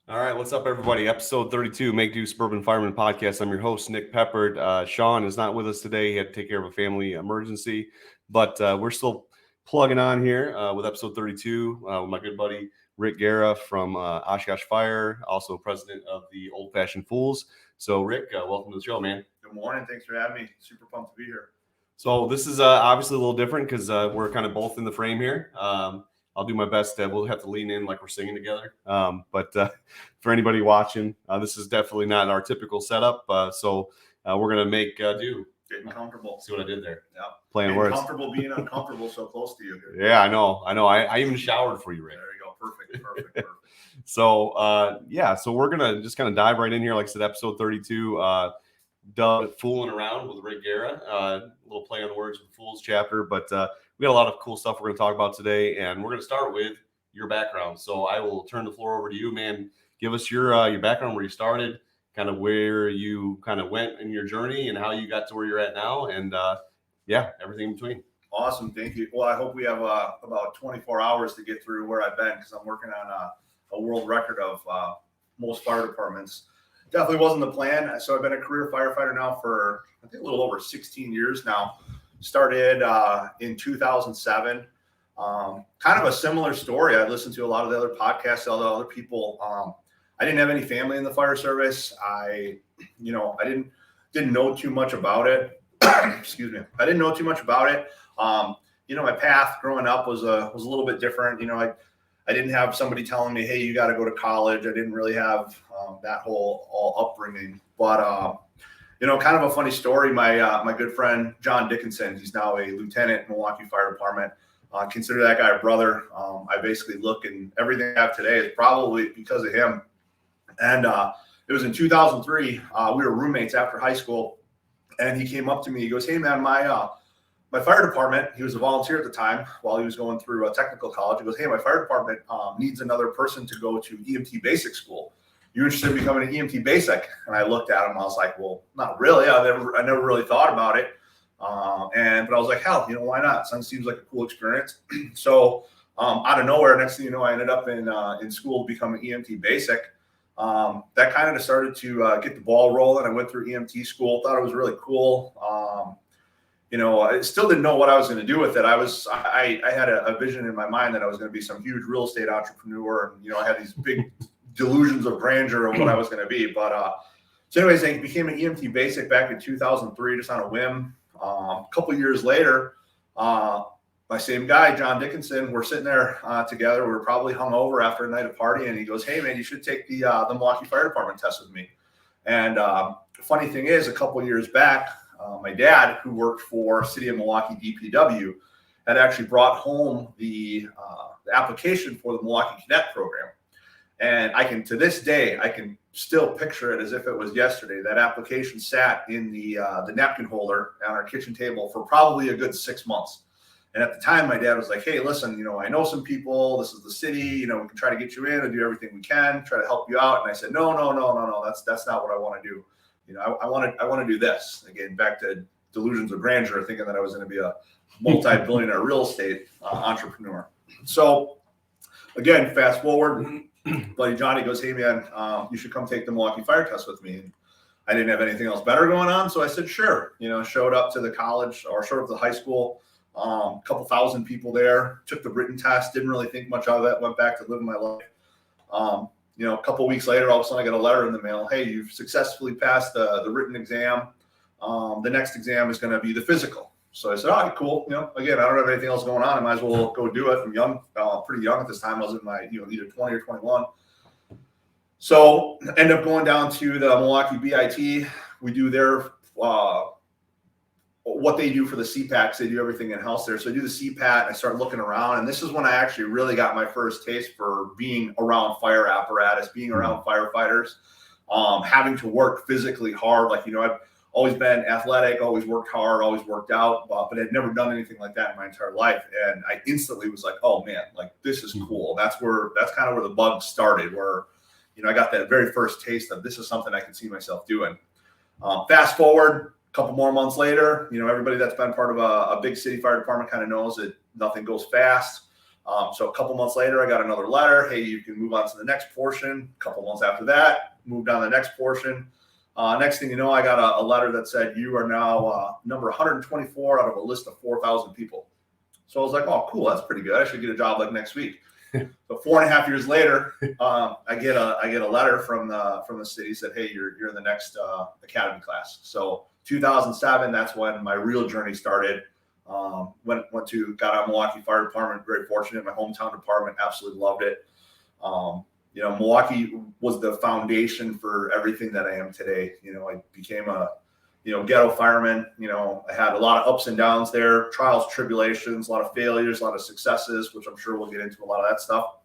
All right, what's up, everybody? Episode 32, Make Do Suburban Fireman Podcast. I'm your host, Nick Peppard. Sean is not with us today. He had to take care of a family emergency, but we're still plugging on here with episode 32 with my good buddy, Rick Guerra from Oshkosh Fire, also president of the Old Fashioned Fools. So, Rick, welcome to the show, man. Good morning. Thanks for having me. Super pumped to be here. So this is obviously a little different because we're kind of both in the frame here. I'll do my best. We'll have to lean in like we're singing together. But for anybody watching, this is definitely not our typical setup. So we're going to make do. Getting comfortable. See what I did there? Yeah. Playing words. Comfortable being uncomfortable so close to you. Yeah, I know. I even showered for you, Rick. There you go. Perfect. So, so we're going to just kind of dive right in here. Like I said, episode 32. Dubbed "FOOLin Around" with Rick Guerra. A little play on words with Fools chapter, but we got a lot of cool stuff we're going to talk about today, and we're going to start with your background. So I will turn the floor over to you, man. Give us your background, where you started, kind of where you kind of went in your journey, and how you got to where you're at now, and everything in between. Awesome, thank you. Well, I hope we have about 24 hours to get through where I've been, because I'm working on a world record of most fire departments. Definitely wasn't the plan. So I've been a career firefighter now for, I think, a little over 16 years now. Started in 2007. Kind of a similar story. I listened to a lot of the other podcasts, all the other people. I didn't have any family in the fire service. I didn't know too much about it. Excuse me. I didn't know too much about it. My path growing up was a little bit different. I didn't have somebody telling me, hey, you got to go to college. I didn't really have that whole upbringing. But, kind of a funny story. My good friend, John Dickinson, he's now a lieutenant in Milwaukee Fire Department. Consider that guy a brother. I basically look, and everything I have today is probably because of him. And it was in 2003. We were roommates after high school. And he came up to me. He goes, hey, man, my fire department, he was a volunteer at the time while he was going through a technical college. He goes, hey, my fire department needs another person to go to EMT basic school. You interested in becoming an EMT basic? And I looked at him. I was like, well, not really. I never really thought about it. But I was like, hell, why not? Seems like a cool experience. So out of nowhere, next thing you know, I ended up in school to become an EMT basic. That kind of started to get the ball rolling. I went through EMT school, thought it was really cool. I still didn't know what I was going to do with it. I had a vision in my mind that I was going to be some huge real estate entrepreneur. And, I had these big delusions of grandeur of what I was going to be. But so anyways, I became an EMT basic back in 2003, just on a whim. A couple years later, my same guy, John Dickinson, we're sitting there together. We were probably hungover after a night of party. And he goes, hey, man, you should take the Milwaukee Fire Department test with me. And the funny thing is, a couple years back, my dad, who worked for City of Milwaukee DPW, had actually brought home the application for the Milwaukee Cadet program. And to this day, I can still picture it as if it was yesterday. That application sat in the napkin holder on our kitchen table for probably a good 6 months. And at the time, my dad was like, hey, listen, I know some people. This is the city. We can try to get you in and do everything we can, try to help you out. And I said, no. That's not what I want to do. I want to do this. Again, back to delusions of grandeur, thinking that I was going to be a multi-billionaire real estate entrepreneur. So again, fast forward, buddy Johnny goes, hey, man, you should come take the Milwaukee fire test with me. And I didn't have anything else better going on. So I said, sure. Showed up to the college, or showed up to the high school, a couple thousand people there, took the written test, didn't really think much of it, went back to living my life. A couple of weeks later, all of a sudden I got a letter in the mail. Hey, you've successfully passed the written exam. The next exam is going to be the physical. So I said, all right, cool. Again, I don't have anything else going on. I might as well go do it. I'm young, pretty young at this time. I was in my, either 20 or 21. So end up going down to the Milwaukee BIT. We do their, what they do for the CPACs. They do everything in-house there. So I do the CPAT. I start looking around. And this is when I actually really got my first taste for being around fire apparatus, being around firefighters, having to work physically hard. Like, I've always been athletic, always worked hard, always worked out, but I'd never done anything like that in my entire life. And I instantly was like, oh man, like this is cool. That's kind of where the bug started, where, I got that very first taste of this is something I can see myself doing. Fast forward a couple more months later, everybody that's been part of a big city fire department kind of knows that nothing goes fast. So a couple months later, I got another letter. Hey, you can move on to the next portion. A couple months after that, moved on to the next portion. Next thing you know, I got a letter that said, you are now number 124 out of a list of 4,000 people. So I was like, oh, cool. That's pretty good. I should get a job like next week. So 4.5 years later, I get a letter from the city said, hey, you're in the next academy class. So 2007, that's when my real journey started. Got on Milwaukee Fire Department. Very fortunate. My hometown department, absolutely loved it. Milwaukee was the foundation for everything that I am today. I became a ghetto fireman. I had a lot of ups and downs there, trials, tribulations, a lot of failures, a lot of successes, which I'm sure we'll get into a lot of that stuff.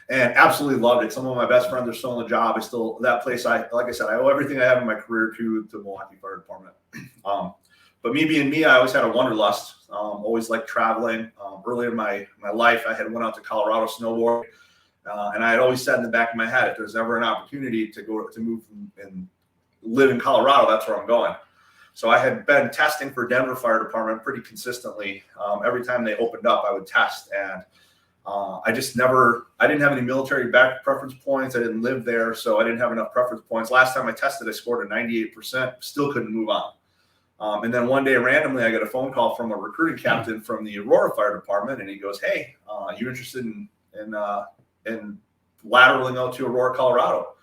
And absolutely loved it. Some of my best friends are still in the job. That place, like I said, I owe everything I have in my career to Milwaukee Fire Department. But me being me, I always had a wanderlust. Always liked traveling. Early in my life, I had went out to Colorado snowboard, and I had always said in the back of my head, if there's ever an opportunity to move and live in Colorado, that's where I'm going. So I had been testing for Denver Fire Department pretty consistently. Every time they opened up, I would test, and I didn't have any military back preference points. I didn't live there, so I didn't have enough preference points. Last time I tested, I scored a 98%, still couldn't move on. And then one day, randomly, I get a phone call from a recruiting captain from the Aurora Fire Department, and he goes, hey, you interested in lateraling out to Aurora, Colorado?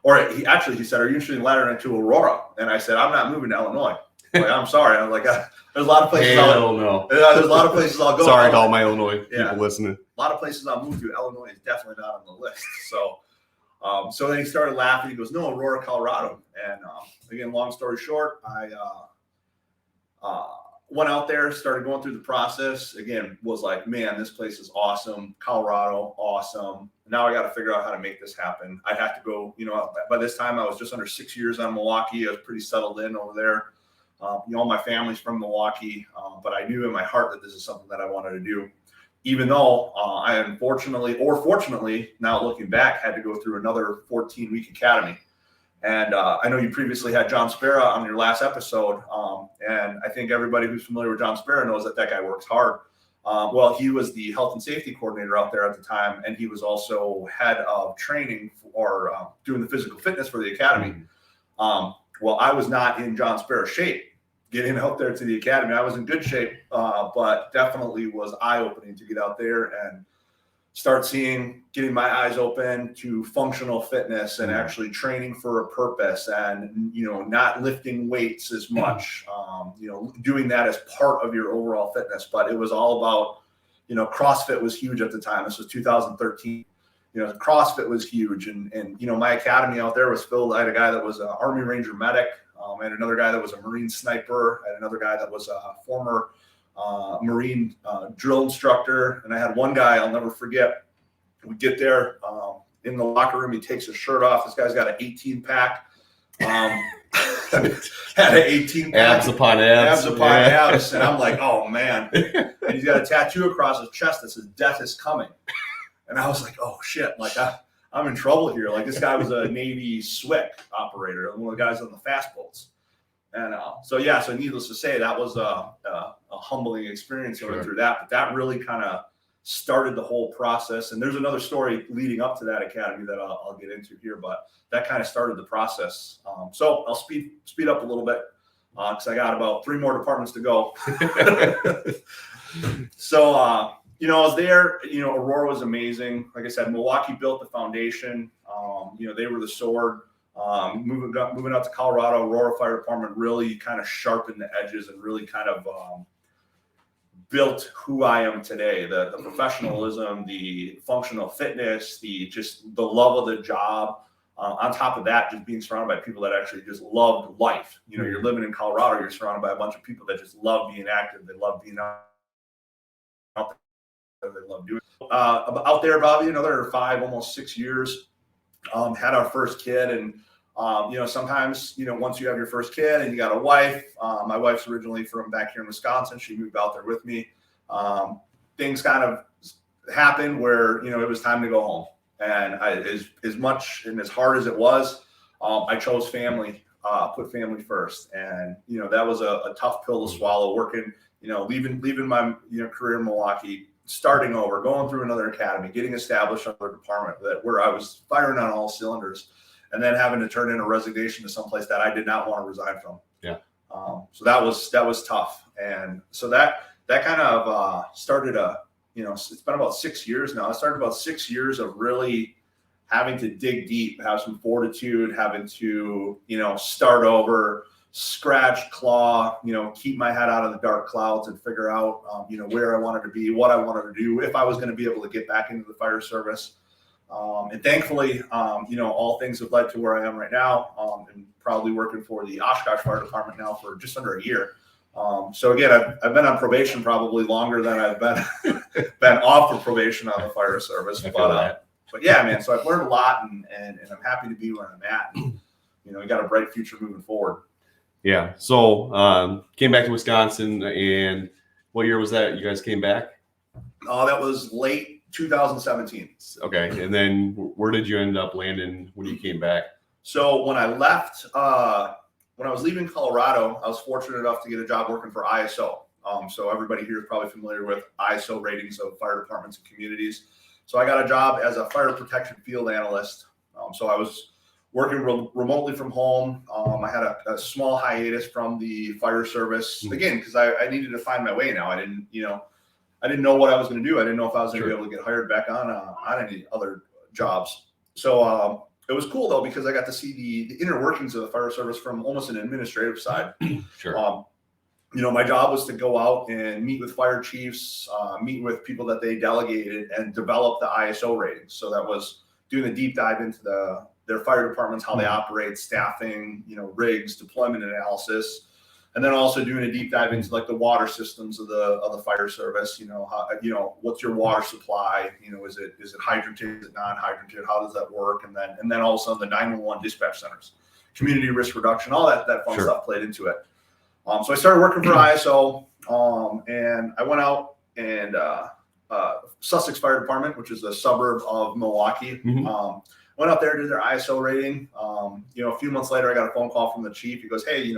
Or he said, are you interested in lateraling to Aurora? And I said, I'm not moving to Illinois. I'm sorry. I'm like, there's a lot of places. I don't know. There's a lot of places I'll go. Sorry to all my Illinois people listening. A lot of places I'll move to. Illinois is definitely not on the list. So then he started laughing. He goes, no, Aurora, Colorado. And again, long story short, I went out there, started going through the process. Again, was like, man, this place is awesome. Colorado, awesome. Now I got to figure out how to make this happen. I'd have to go, by this time I was just under 6 years on Milwaukee. I was pretty settled in over there. My family's from Milwaukee, but I knew in my heart that this is something that I wanted to do. Even though I unfortunately, or fortunately, now looking back, had to go through another 14-week academy. And I know you previously had John Spera on your last episode, and I think everybody who's familiar with John Spera knows that guy works hard. He was the health and safety coordinator out there at the time, and he was also head of training or doing the physical fitness for the academy. I was not in John Spera's shape getting out there to the academy. I was in good shape, but definitely was eye-opening to get out there and start getting my eyes open to functional fitness and actually training for a purpose and, not lifting weights as much, doing that as part of your overall fitness. But it was all about, CrossFit was huge at the time. This was 2013. CrossFit was huge. And my academy out there was filled. I had a guy that was an Army Ranger medic. I had another guy that was a Marine sniper. I had another guy that was a former Marine drill instructor. And I had one guy I'll never forget. We get there in the locker room. He takes his shirt off. This guy's got an 18-pack. Had an 18-pack. Abs upon abs. Abs. And I'm like, oh, man. And he's got a tattoo across his chest that says, death is coming. And I was like, oh, shit. Like, I'm in trouble here. Like, this guy was a Navy SWIC operator, one of the guys on the fast boats. And so needless to say, that was a humbling experience going through that. But that really kind of started the whole process. And there's another story leading up to that academy that I'll get into here. But that kind of started the process. So I'll speed up a little bit because I got about 3 more departments to go. So, I was there. Aurora was amazing. Like I said, Milwaukee built the foundation. They were the sword. Moving out to Colorado, Aurora Fire Department really kind of sharpened the edges and really kind of built who I am today. The professionalism, the functional fitness, the love of the job. On top of that, just being surrounded by people that actually just loved life. You're living in Colorado. You're surrounded by a bunch of people that just love being active. They love being out there. They love doing it. Out there, Bobby, another 5, almost 6 years. Had our first kid, and sometimes once you have your first kid and you got a wife. My wife's originally from back here in Wisconsin. She moved out there with me. Things kind of happened where it was time to go home, and as much and as hard as it was, I chose family. Put family first, and that was a tough pill to swallow. Working, leaving my career in Milwaukee. starting over, going through another academy, getting established in another department where I was firing on all cylinders, and then having to turn in a resignation to someplace that I did not want to resign from. Yeah. So that was tough. And so that kind of started it's been about 6 years now. I started about 6 years of really having to dig deep, have some fortitude, having to, start over, scratch, claw, keep my head out of the dark clouds and figure out, where I wanted to be, what I wanted to do, if I was going to be able to get back into the fire service. And thankfully, all things have led to where I am right now, and probably working for the Oshkosh Fire Department now for just under a year. So again, I've been on probation probably longer than I've been off of probation on the fire service. But yeah, man, so I've learned a lot, and I'm happy to be where I'm at. And, I got a bright future moving forward. Yeah. So came back to Wisconsin, and what year was that? You guys came back? That was late 2017. Okay. And then where did you end up landing when you came back? So when I left, when I was leaving Colorado, I was fortunate enough to get a job working for ISO. So everybody here is probably familiar with ISO ratings of fire departments and communities. So I got a job as a fire protection field analyst. So I was working remotely from home. I had a small hiatus from the fire service, again, because I needed to find my way now. I didn't know what I was going to do. I didn't know if I was going to be able to get hired back on any other jobs. So it was cool, though, because I got to see the inner workings of the fire service from almost an administrative side. Sure. My job was to go out and meet with fire chiefs, meet with people that they delegated, and develop the ISO ratings. So that was doing a deep dive into their fire departments, how they operate, staffing, rigs, deployment analysis, and then also doing a deep dive into like the water systems of the fire service. What's your water supply? Is it hydranted? Is it non-hydranted? How does that work? And then all of a sudden the 911 dispatch centers, community risk reduction, all that fun stuff played into it. So I started working for ISO, and I went out and Sussex Fire Department, which is a suburb of Milwaukee. Went out there, did their ISO rating. A few months later, I got a phone call from the chief. He goes, "Hey,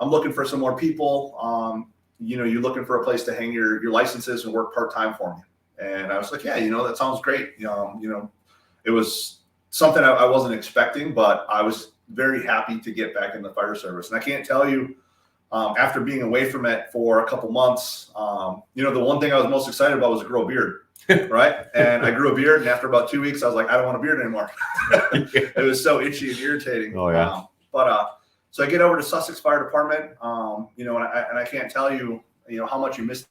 I'm looking for some more people. You're looking for a place to hang your licenses and work part-time for me." And I was like, "Yeah, that sounds great." It was something I wasn't expecting, but I was very happy to get back in the fire service. And I can't tell you, after being away from it for a couple months, the one thing I was most excited about was to grow a beard, right? And I grew a beard, and after about 2 weeks, I was like, I don't want a beard anymore. It was so itchy and irritating. Oh, yeah. So I get over to Sussex Fire Department, and I can't tell you, how much you miss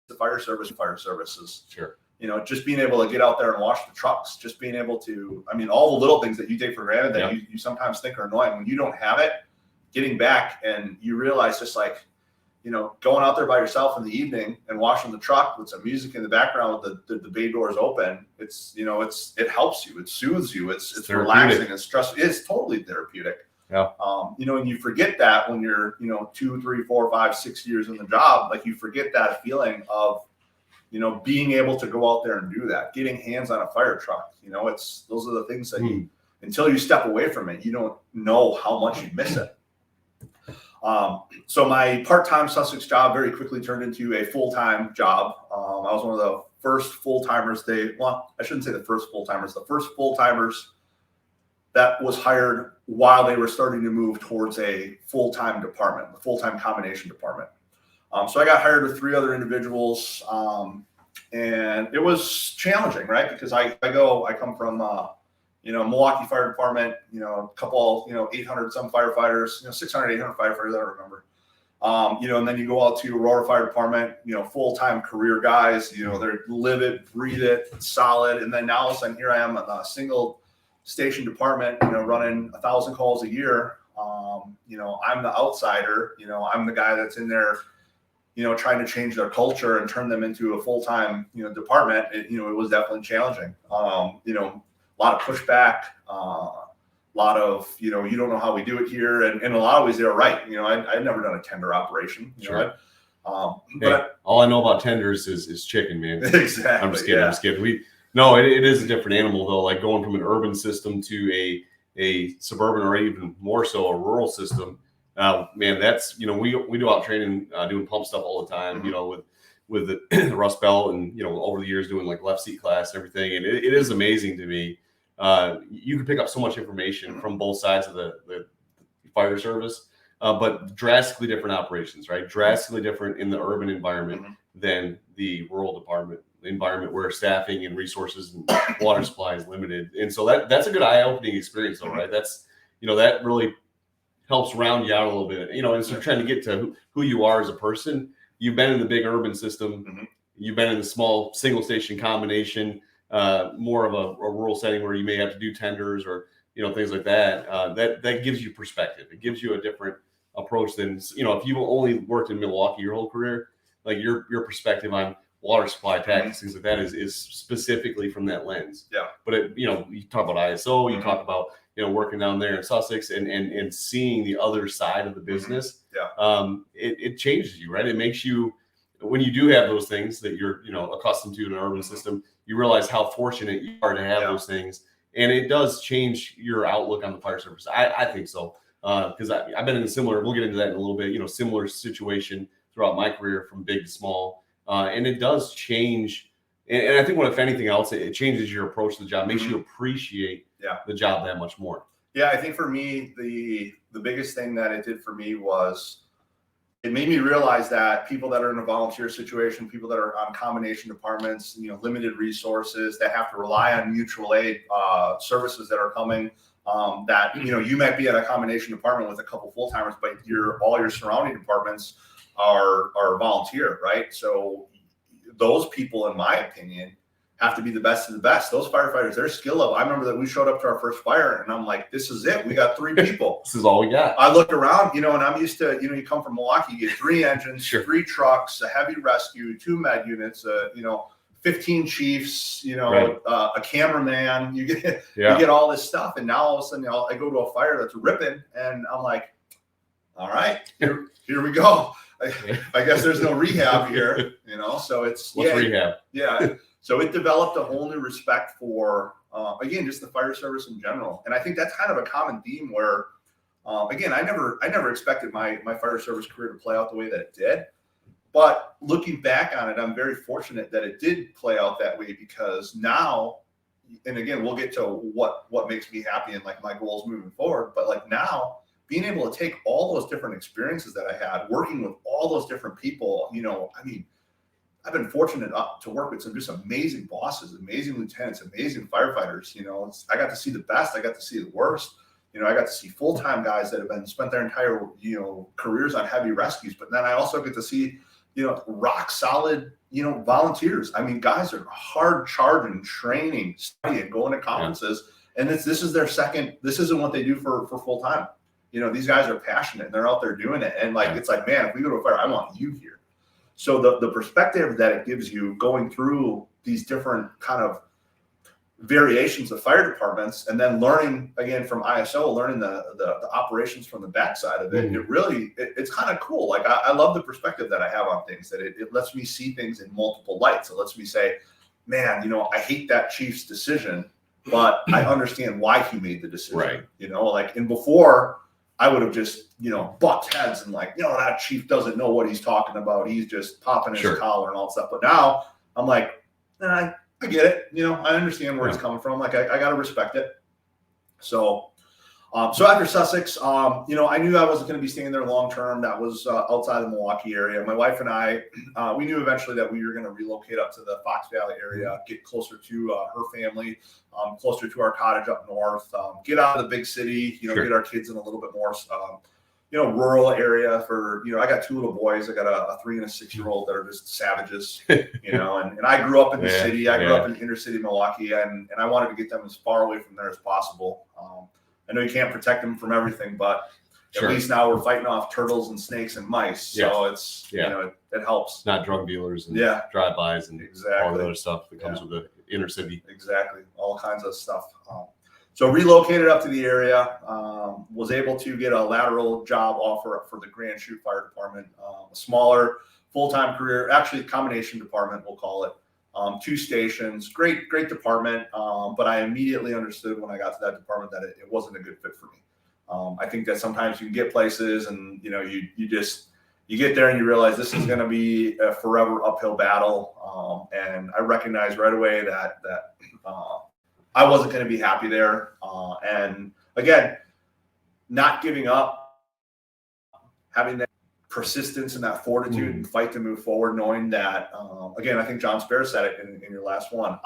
the fire services. Sure. Just being able to get out there and wash the trucks, just being able to, all the little things that you take for granted that you sometimes think are annoying. When you don't have it, getting back and you realize just like, going out there by yourself in the evening and washing the truck with some music in the background with the bay doors open, it helps you, it soothes you, it's relaxing and stressful. It's totally therapeutic. Yeah. And you forget that when you're, 2, 3, 4, 5, 6 years in the job, like you forget that feeling of, being able to go out there and do that, getting hands on a fire truck. Those are the things that until you step away from it, you don't know how much you miss it. So my part-time Sussex job very quickly turned into a full-time job. I was one of the first full-timers I shouldn't say the first full-timers that was hired while they were starting to move towards a full-time department, the full-time combination department. So I got hired with 3 other individuals, and it was challenging, right? Because I come from, Milwaukee Fire Department, a couple, 800 some firefighters, 600, 800 firefighters, I don't remember. And then you go out to Aurora Fire Department, full-time career guys, they live it, breathe it, solid. And then now all of a sudden here I am in a single station department, running 1,000 calls a year. I'm the outsider, I'm the guy that's in there, trying to change their culture and turn them into a full-time, department. It was definitely challenging. A lot of pushback, a lot of, you don't know how we do it here. And in a lot of ways, they're right. I'd never done a tender operation. But all I know about tenders is chicken, man. Exactly. I'm just kidding. It is a different animal, though. Like going from an urban system to a suburban or even more so a rural system. Man, that's, we do out training, doing pump stuff all the time, with with the Rust Belt and, over the years doing like left seat class and everything. And it is amazing to me. You can pick up so much information from both sides of the fire service, but drastically different operations, right? Drastically different in the urban environment than the rural environment where staffing and resources and water supply is limited. And so that's a good eye-opening experience though, right? That's, that really helps round you out a little bit, instead of trying to get to who you are as a person. You've been in the big urban system. You've been in the small single station combination, more of a rural setting where you may have to do tenders or, things like that. That gives you perspective. It gives you a different approach than, if you've only worked in Milwaukee your whole career, like your perspective on water supply tactics, things like that is specifically from that lens. Yeah. But you talk about ISO, you talk about, working down there in Sussex and seeing the other side of the business. It changes you, right? It makes you, when you do have those things that you're, accustomed to in an urban system, you realize how fortunate you are to have those things. And it does change your outlook on the fire service. I think so. Because I've been in a similar, we'll get into that in a little bit, similar situation throughout my career from big to small. And it does change. And I think if anything else, it changes your approach to the job, makes you appreciate the job that much more. Yeah, I think for me, the biggest thing that it did for me was it made me realize that people that are in a volunteer situation, people that are on combination departments, limited resources, that have to rely on mutual aid services that are coming, that, you might be at a combination department with a couple full-timers, but all your surrounding departments are volunteer, right? So those people, in my opinion, have to be the best of the best. Those firefighters, their skill level. I remember that we showed up to our first fire and I'm like, this is it. We got 3 people. This is all we got. I looked around, and I'm used to, you come from Milwaukee, you get 3 engines, 3 trucks, a heavy rescue, 2 med units, 15 chiefs, a cameraman, you get all this stuff. And now all of a sudden, I go to a fire that's ripping and I'm like, all right, here we go. I guess there's no rehab here, so it's rehab. Yeah. So it developed a whole new respect for, again, just the fire service in general. And I think that's kind of a common theme where, again, I never expected my fire service career to play out the way that it did. But looking back on it, I'm very fortunate that it did play out that way because now, and again, we'll get to what makes me happy and like my goals moving forward. But like now, being able to take all those different experiences that I had, working with all those different people, I've been fortunate to work with some just amazing bosses, amazing lieutenants, amazing firefighters. I got to see the best. I got to see the worst. I got to see full-time guys that have spent their entire, careers on heavy rescues. But then I also get to see, rock solid, volunteers. Guys are hard charging, training, studying, going to conferences. And this is their second, this isn't what they do for full-time. These guys are passionate and they're out there doing it. And it's like, man, if we go to a fire, I want you here. So the perspective that it gives you going through these different kind of variations of fire departments and then learning again from ISO, learning the operations from the backside of it, it's kind of cool. Like I love the perspective that I have on things, that it lets me see things in multiple lights. It lets me say, man, I hate that chief's decision, but I understand why he made the decision. Right. And before I would have just, bucked heads and that chief doesn't know what he's talking about. He's just popping his collar and all that stuff. But now I'm like, I get it. I understand where it's coming from. Like I got to respect it. So after Sussex, I knew I wasn't going to be staying there long term. That was outside the Milwaukee area. My wife and I, we knew eventually that we were going to relocate up to the Fox Valley area, get closer to her family, closer to our cottage up north, get out of the big city, get our kids in a little bit more, rural area for, I got 2 little boys. I got a 3 and a 6-year-old that are just savages, and I grew up in the city. I grew up in inner city Milwaukee, and I wanted to get them as far away from there as possible. I know you can't protect them from everything, but at least now we're fighting off turtles and snakes and mice. So it's, it helps. Not drug dealers and drive-bys and all the other stuff that comes with the inner city. Exactly. All kinds of stuff. So relocated up to the area, was able to get a lateral job offer for the Grand Chute Fire Department, a smaller full-time career, actually combination department, we'll call it. 2 stations, great department. But I immediately understood when I got to that department that it wasn't a good fit for me. I think that sometimes you can get places and, you just, you get there and you realize this is going to be a forever uphill battle. And I recognized right away that I wasn't going to be happy there. And again, not giving up, having that persistence and that fortitude and fight to move forward, knowing that, again, I think John Spare said it in your last one,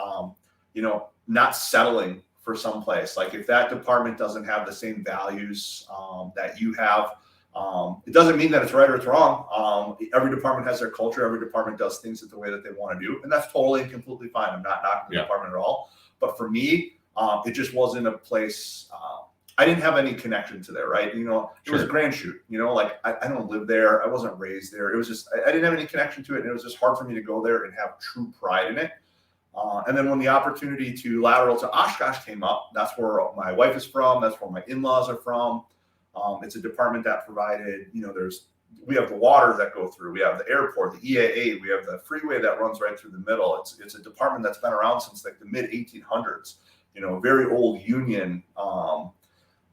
not settling for someplace. Like if that department doesn't have the same values that you have, it doesn't mean that it's right or it's wrong. Every department has their culture. Every department does things the way that they want to do. And that's totally and completely fine. I'm not knocking the department at all. But for me, it just wasn't a place. I didn't have any connection to there, right? It was a Grand Chute, like I don't live there. I wasn't raised there. It was just, I didn't have any connection to it. And it was just hard for me to go there and have true pride in it. And then when the opportunity to lateral to Oshkosh came up, that's where my wife is from. That's where my in-laws are from. It's a department that provided, we have the waters that go through, we have the airport, the EAA, we have the freeway that runs right through the middle. It's a department that's been around since like the mid 1800s, very old union.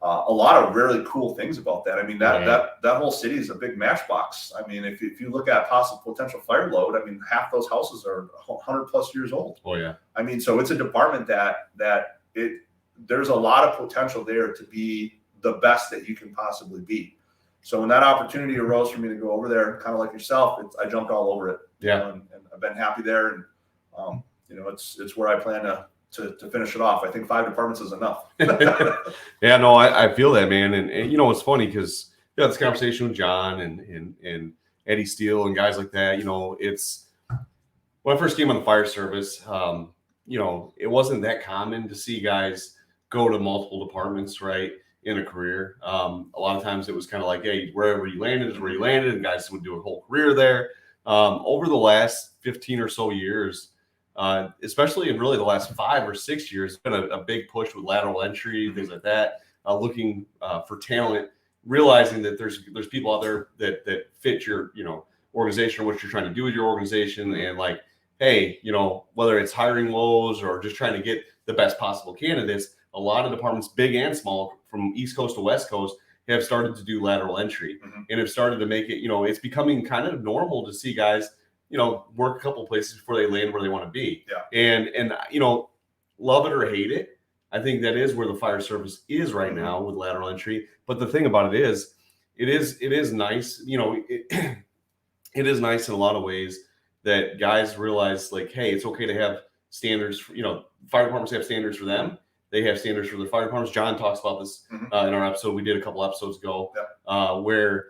A lot of really cool things about that. I mean, that whole city is a big matchbox. I mean, if you look at possible potential fire load, I mean, half those houses are 100 plus years old. Oh yeah. I mean, so it's a department that there's a lot of potential there to be the best that you can possibly be. So when that opportunity arose for me to go over there, kind of like yourself, I jumped all over it. Yeah. And I've been happy there. And, it's where I plan to finish it off. I think 5 departments is enough. Yeah, no, I feel that, man. And it's funny because this conversation with John and Eddie Steele and guys like that, it's when I first came on the fire service, it wasn't that common to see guys go to multiple departments, right, in a career. A lot of times it was kind of like, hey, wherever you landed is where you landed, and guys would do a whole career there. Over the last 15 or so years, especially in really the last 5 or 6 years, it's been a big push with lateral entry, things like that, looking for talent, realizing that there's people out there that fit your, organization or what you're trying to do with your organization. And like, hey, whether it's hiring woes or just trying to get the best possible candidates, a lot of departments, big and small, from East Coast to West Coast, have started to do lateral entry and have started to make it, it's becoming kind of normal to see guys, work a couple of places before they land where they want to be. Yeah. And love it or hate it, I think that is where the fire service is right now with lateral entry. But the thing about it is nice, it is nice in a lot of ways that guys realize, like, hey, it's okay to have standards for, fire departments have standards for them. They have standards for the fire departments. John talks about this in our episode we did a couple episodes ago, where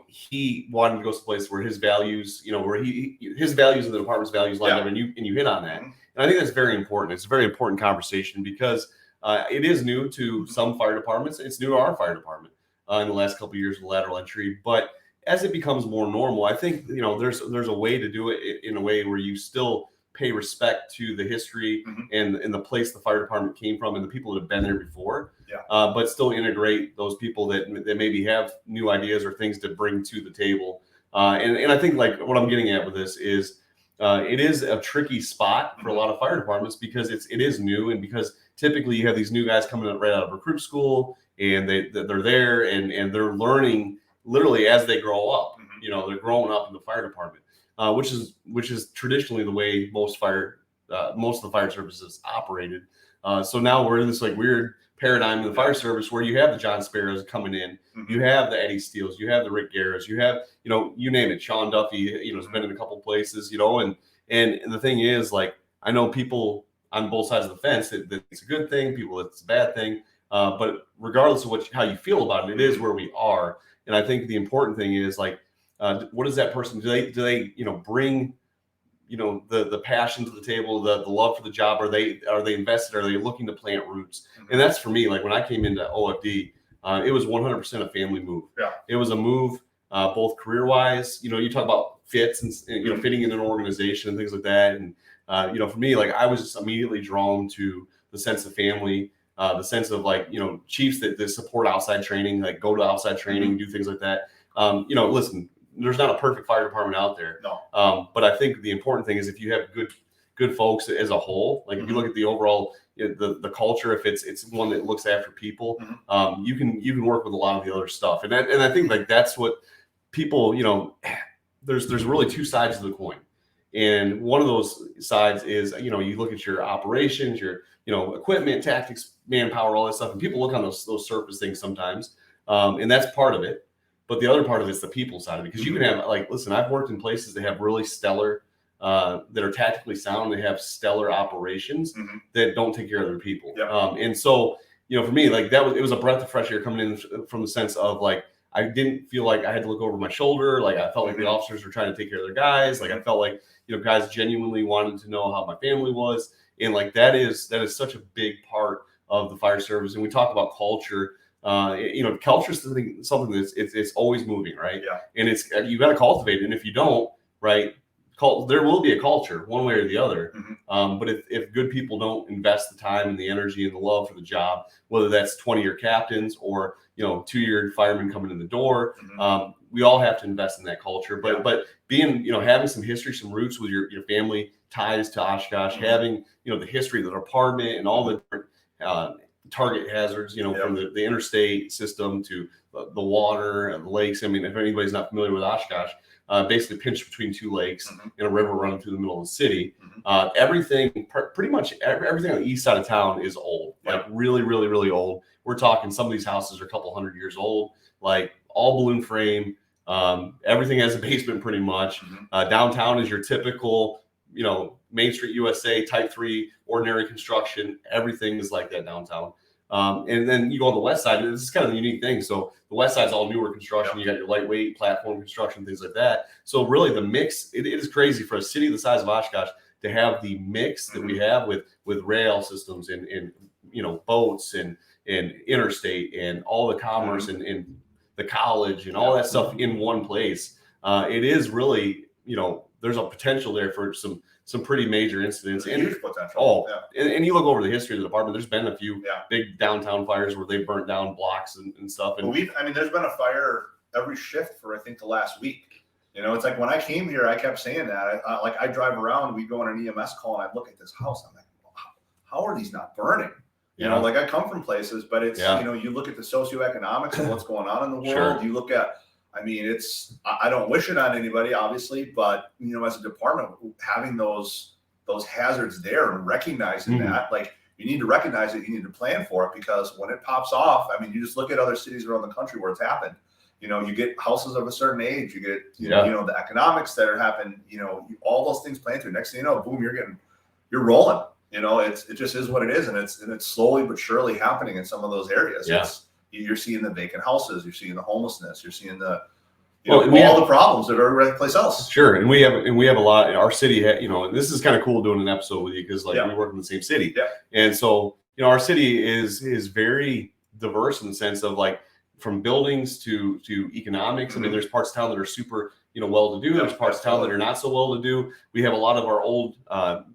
he wanted to go someplace where his values, where his values and the department's values line up, and you hit on that. And I think that's very important. It's a very important conversation because it is new to some fire departments. It's new to our fire department in the last couple of years with lateral entry. But as it becomes more normal, I think there's a way to do it in a way where you still pay respect to the history and the place the fire department came from and the people that have been there before, but still integrate those people that maybe have new ideas or things to bring to the table. And I think, like, what I'm getting at with this is it is a tricky spot for a lot of fire departments because it is new, and because typically you have these new guys coming right out of recruit school, and they're there and they're learning literally as they grow up. They're growing up in the fire department. Which is traditionally the way most of the fire services operated. So now we're in this like weird paradigm in the fire service where you have the John Sparrows coming in, you have the Eddie Steeles, you have the Rick Guerras, you have you name it, Sean Duffy, has been in a couple places, and the thing is, like, I know people on both sides of the fence that it's a good thing, people it's a bad thing, but regardless of how you feel about it, it is where we are. And I think the important thing is, like, what is that person? Do they bring the passion to the table, the love for the job? Are they invested? Are they looking to plant roots? And that's for me. Like when I came into OFD, it was 100% a family move. Yeah. It was a move, both career wise. You talk about fits and fitting in an organization and things like that. And for me, like, I was just immediately drawn to the sense of family, the sense of, like, chiefs that support outside training, like go to outside training, do things like that. Listen. There's not a perfect fire department out there. No. But I think the important thing is if you have good folks as a whole, like if you look at the overall, the culture, if it's one that looks after people, you can work with a lot of the other stuff. And I think, like, that's what people, there's really two sides of the coin. And one of those sides is, you look at your operations, your, equipment, tactics, manpower, all that stuff. And people look on those surface things sometimes. And that's part of it. But the other part of it is the people side of it. Because you can have, listen, I've worked in places that have really stellar, that are tactically sound. They have stellar operations that don't take care of their people. Yep. And so, for me, it was a breath of fresh air coming in from the sense of I didn't feel like I had to look over my shoulder. I felt like the officers were trying to take care of their guys. I felt like, guys genuinely wanted to know how my family was. And that is such a big part of the fire service. And we talk about culture. Culture is something that's it's always moving, right? Yeah. And you got to cultivate it. And if you don't, right, there will be a culture one way or the other. But if good people don't invest the time and the energy and the love for the job, whether that's 20-year captains or 2-year firemen coming in the door, we all have to invest in that culture. But being having some history, some roots with your family ties to Oshkosh, having the history of the department and all the different target hazards, from the interstate system to the water and the lakes. I mean, if anybody's not familiar with Oshkosh, basically pinched between two lakes and a river running through the middle of the city. Everything, pretty much everything on the east side of town is old, really, really, really old. We're talking some of these houses are a couple hundred years old, all balloon frame. Everything has a basement pretty much. Downtown is your typical, Main Street USA type 3 ordinary construction. Everything is like that downtown. And then you go on the west side, and this is kind of the unique thing. So the west side is all newer construction. You got your lightweight platform construction, things like that. So really the mix, it is crazy for a city the size of Oshkosh to have the mix that we have with rail systems and boats and interstate and all the commerce and the college and all that stuff in one place. It is really, there's a potential there for some pretty major incidents. And huge potential. And you look over the history of the department, there's been a few big downtown fires where they burnt down blocks and stuff. And there's been a fire every shift for, I think, the last week. It's when I came here, I kept saying that. I drive around, we go on an EMS call, and I look at this house. I'm like, how are these not burning? I come from places, but it's, you look at the socioeconomics of what's going on in the world. You look at, I don't wish it on anybody, obviously, but, as a department, having those hazards there and recognizing that, you need to recognize it, you need to plan for it, because when it pops off, you just look at other cities around the country where it's happened. You get houses of a certain age, you get, the economics that are happening, all those things playing through. Next thing you know, boom, you're rolling. It just is what it is, and it's slowly but surely happening in some of those areas. You're seeing the vacant houses, you're seeing the homelessness, you're seeing the all the problems of every place else. Sure, and we have a lot. Our city, this is kind of cool doing an episode with you because we work in the same city, and so our city is very diverse in the sense of from buildings to economics. There's parts of town that are super well-to-do. There's parts of town that are not so well-to-do. We have a lot of our old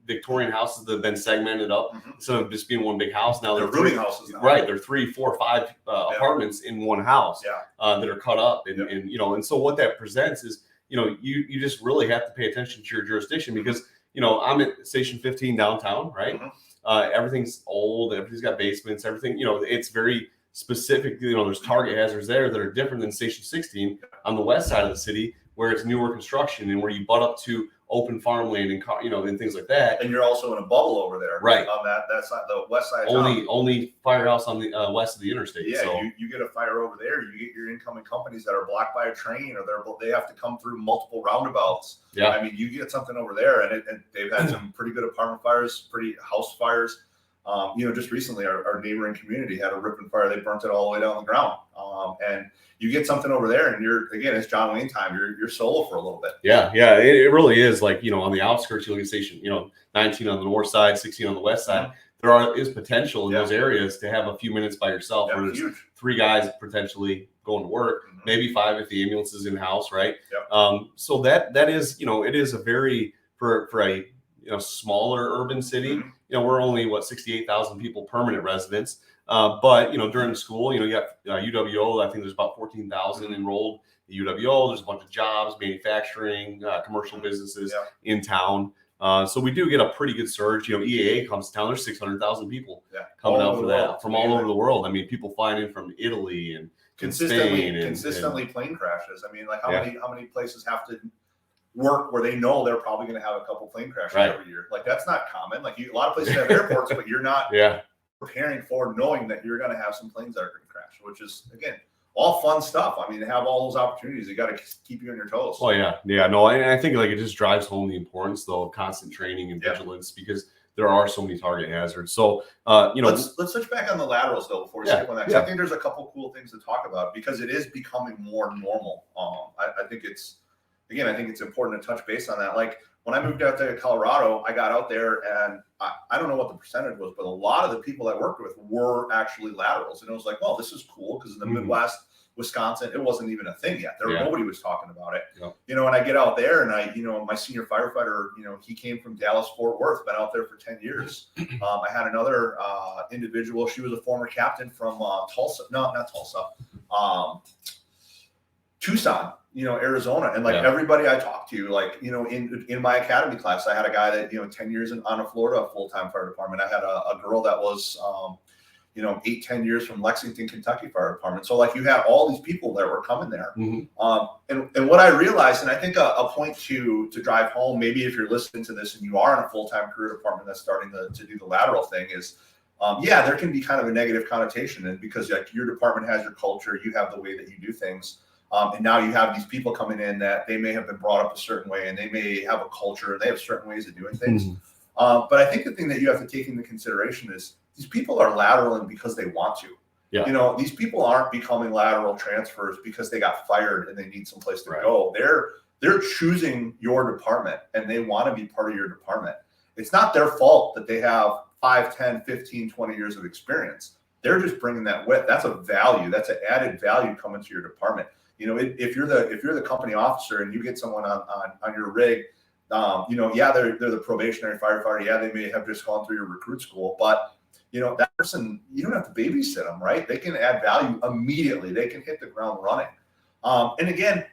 Victorian houses that have been segmented up instead of just being one big house. Now they're rooming houses now. Right, they're 3, 4, 5 apartments in one house that are cut up, and so what that presents is you just really have to pay attention to your jurisdiction because I'm at Station 15 downtown, right? Everything's old, everything's got basements, everything it's very specific. There's target hazards there that are different than Station 16 on the west side of the city, where it's newer construction and where you butt up to open farmland and and things like that. And you're also in a bubble over there, right? On that side, the west side. Only firehouse on the west of the interstate. Yeah, so. you get a fire over there, you get your incoming companies that are blocked by a train, or they have to come through multiple roundabouts. Yeah, you get something over there, and they've had some pretty good apartment fires, pretty house fires. Just recently, our neighboring community had a ripping fire. They burnt it all the way down the ground. And you get something over there, and it's John Wayne time. You're solo for a little bit. Yeah, it really is. On the outskirts, you look at Station, 19 on the north side, 16 on the west side. There is potential in those areas to have a few minutes by yourself, where there's 3 guys potentially going to work, maybe 5 if the ambulance is in house, right? So that is, it is a very for a smaller urban city. We're only 68,000 people permanent residents. But during the school, you got UWO. I think there's about 14,000 enrolled at UWO. There's a bunch of jobs, manufacturing, commercial businesses in town. So we do get a pretty good surge. EAA comes to town. There's 600,000 people coming out for that from all over the world. I mean, people flying in from Italy and consistently plane crashes. I mean, like how many places have to work where they know they're probably going to have a couple plane crashes every year? Like that's not common. Like a lot of places have airports, but you're not preparing for knowing that you're going to have some planes that are going to crash, which is again all fun stuff. I mean, to have all those opportunities, you got to keep you on your toes. Oh no, and I think like it just drives home the importance though of constant training and vigilance because there are so many target hazards. So let's switch back on the laterals though before we skip on that. I think there's a couple cool things to talk about because it is becoming more normal. I think it's important to touch base on that. Like when I moved out to Colorado, I got out there and I don't know what the percentage was, but a lot of the people I worked with were actually laterals. And it was like, well, this is cool because in the Midwest, Wisconsin, it wasn't even a thing yet. Nobody was talking about it. And I get out there and my senior firefighter, he came from Dallas, Fort Worth, been out there for 10 years. I had another individual. She was a former captain from Tucson, Arizona. And everybody I talked to, in my academy class, I had a guy that, 10 years on a Florida full-time fire department. I had a girl that was, 8-10 years from Lexington, Kentucky Fire Department. So you had all these people that were coming there. And what I realized, and I think a point to drive home, maybe if you're listening to this and you are in a full-time career department that's starting to do the lateral thing is, there can be kind of a negative connotation. And because your department has your culture, you have the way that you do things. And now you have these people coming in that they may have been brought up a certain way and they may have a culture, they have certain ways of doing things. But I think the thing that you have to take into consideration is these people are lateraling because they want to. These people aren't becoming lateral transfers because they got fired and they need someplace to go. They're choosing your department and they want to be part of your department. It's not their fault that they have 5, 10, 15, 20 years of experience. They're just bringing that with. That's a value. That's an added value coming to your department. If you're the company officer and you get someone on your rig, they're the probationary firefighter. Yeah, they may have just gone through your recruit school, but that person, you don't have to babysit them, right? They can add value immediately. They can hit the ground running. And again,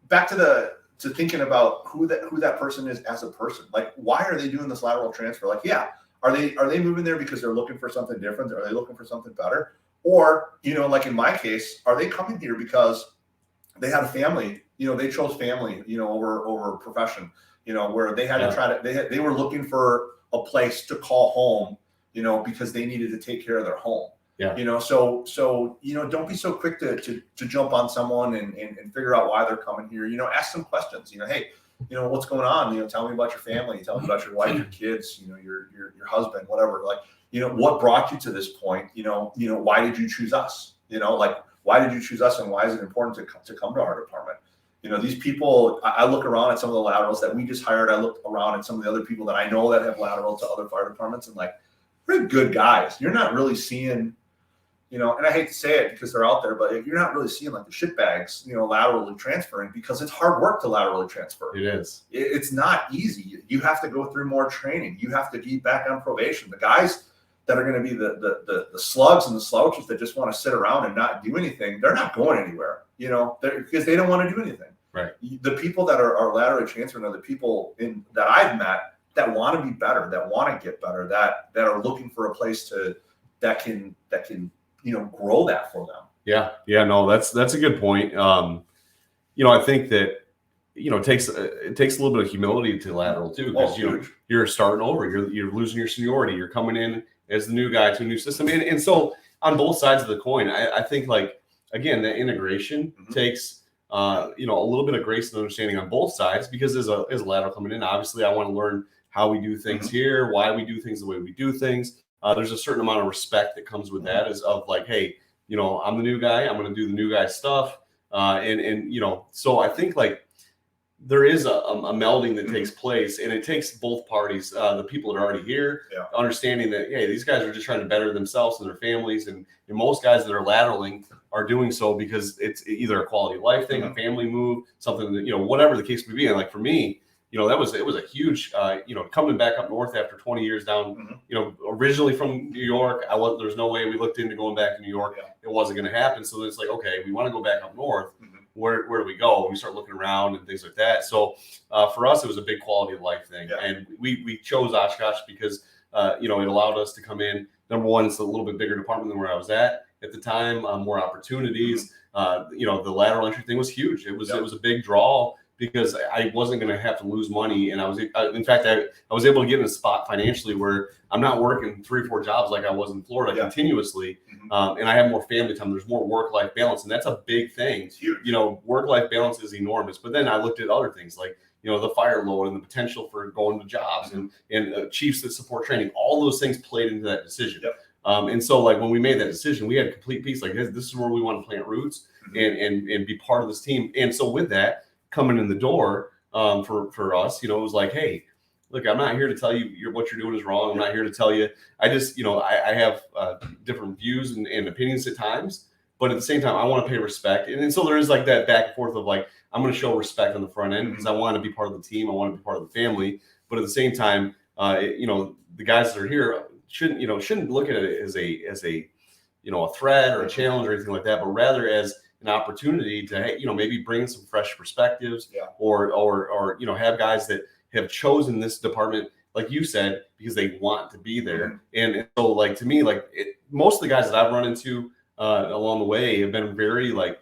back to thinking about who that person is as a person. Like, why are they doing this lateral transfer? Are they moving there because they're looking for something different? Are they looking for something better? Or, like in my case, are they coming here because they had a family, they chose family, over profession, where they had to they were looking for a place to call home, because they needed to take care of their home. So don't be so quick to jump on someone and figure out why they're coming here. Ask some questions. Hey, what's going on? Tell me about your family. Tell me about your wife, your kids. Your husband, whatever. What brought you to this point? Why did you choose us? Why did you choose us, and why is it important to come to our department? These people. I look around at some of the laterals that we just hired. I look around at some of the other people that I know that have lateral to other fire departments, and they're good guys. You're not really seeing. And I hate to say it because they're out there, but you're not really seeing the shitbags, laterally transferring because it's hard work to laterally transfer. It is. It's not easy. You have to go through more training. You have to be back on probation. The guys that are going to be the slugs and the slouches that just want to sit around and not do anything, they're not going anywhere, because they don't want to do anything. Right. The people that are laterally transferring are the people that I've met that want to be better, that want to get better, that are looking for a place that can grow that for them. Yeah, no, that's a good point. I think that it takes a little bit of humility to lateral too, because you're starting over. You're losing your seniority. You're coming in as the new guy to a new system, and so on both sides of the coin, I think again that integration takes a little bit of grace and understanding on both sides, because as a lateral coming in, obviously I want to learn how we do things here, why we do things the way we do things. There's a certain amount of respect that comes with that, hey, I'm the new guy. I'm going to do the new guy stuff. So I think there is a melding that takes place, and it takes both parties, the people that are already here, understanding that, hey, these guys are just trying to better themselves and their families. And most guys that are lateraling are doing so because it's either a quality of life thing, a family move, something that, whatever the case may be. And for me, it was a huge, coming back up north after 20 years down, originally from New York. There's no way we looked into going back to New York. It wasn't going to happen. So it's okay, we want to go back up north. where do we go? We start looking around and things like that. So for us, it was a big quality of life thing. Yeah. And we chose Oshkosh because, it allowed us to come in. Number one, it's a little bit bigger department than where I was at the time, more opportunities. The lateral entry thing was huge. It was a big draw because I wasn't going to have to lose money. And I was able to get in a spot financially where I'm not working 3 or 4 jobs like I was in Florida continuously. And I have more family time. There's more work-life balance. And that's a big thing. It's huge. Work-life balance is enormous. But then I looked at other things like, the fire load and the potential for going to jobs and chiefs that support training. All those things played into that decision. Yep. And so like when we made that decision, we had complete peace. Like this is where we want to plant roots and be part of this team. And so with that coming in the door for us, it was like, hey, look, I'm not here to tell you what you're doing is wrong. I'm not here to tell you. I just, I have different views and opinions at times, but at the same time, I want to pay respect. And so there is like that back and forth of like, I'm going to show respect on the front end because I want to be part of the team. I want to be part of the family. But at the same time, the guys that are here shouldn't look at it as a threat or a challenge or anything like that, but rather as an opportunity to, maybe bring some fresh perspectives or have guys that have chosen this department, like you said, because they want to be there. And so like, to me, like most of the guys that I've run into along the way have been very like,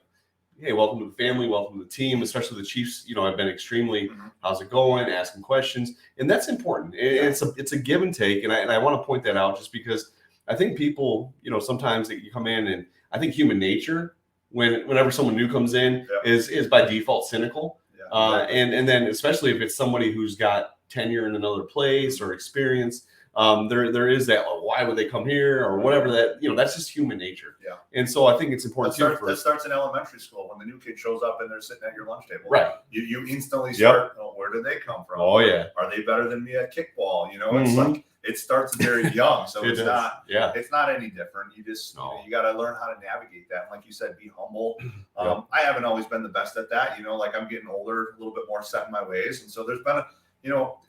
hey, welcome to the family, welcome to the team, especially the Chiefs. I've been extremely, how's it going, asking questions. And that's important. It's a give and take. And I want to point that out just because I think people, sometimes that you come in and I think human nature, whenever someone new comes in is by default cynical. And then especially if it's somebody who's got tenure in another place or experience, there is that, why would they come here or whatever that, that's just human nature. And so I think it's important that starts in elementary school when the new kid shows up and they're sitting at your lunch table. Right. You instantly start, where did they come from? Oh yeah. Are they better than me at kickball? It's like, it starts very young. So it's not any different. You just, you got to learn how to navigate that. And like you said, be humble. I haven't always been the best at that, like I'm getting older, a little bit more set in my ways. And so there's been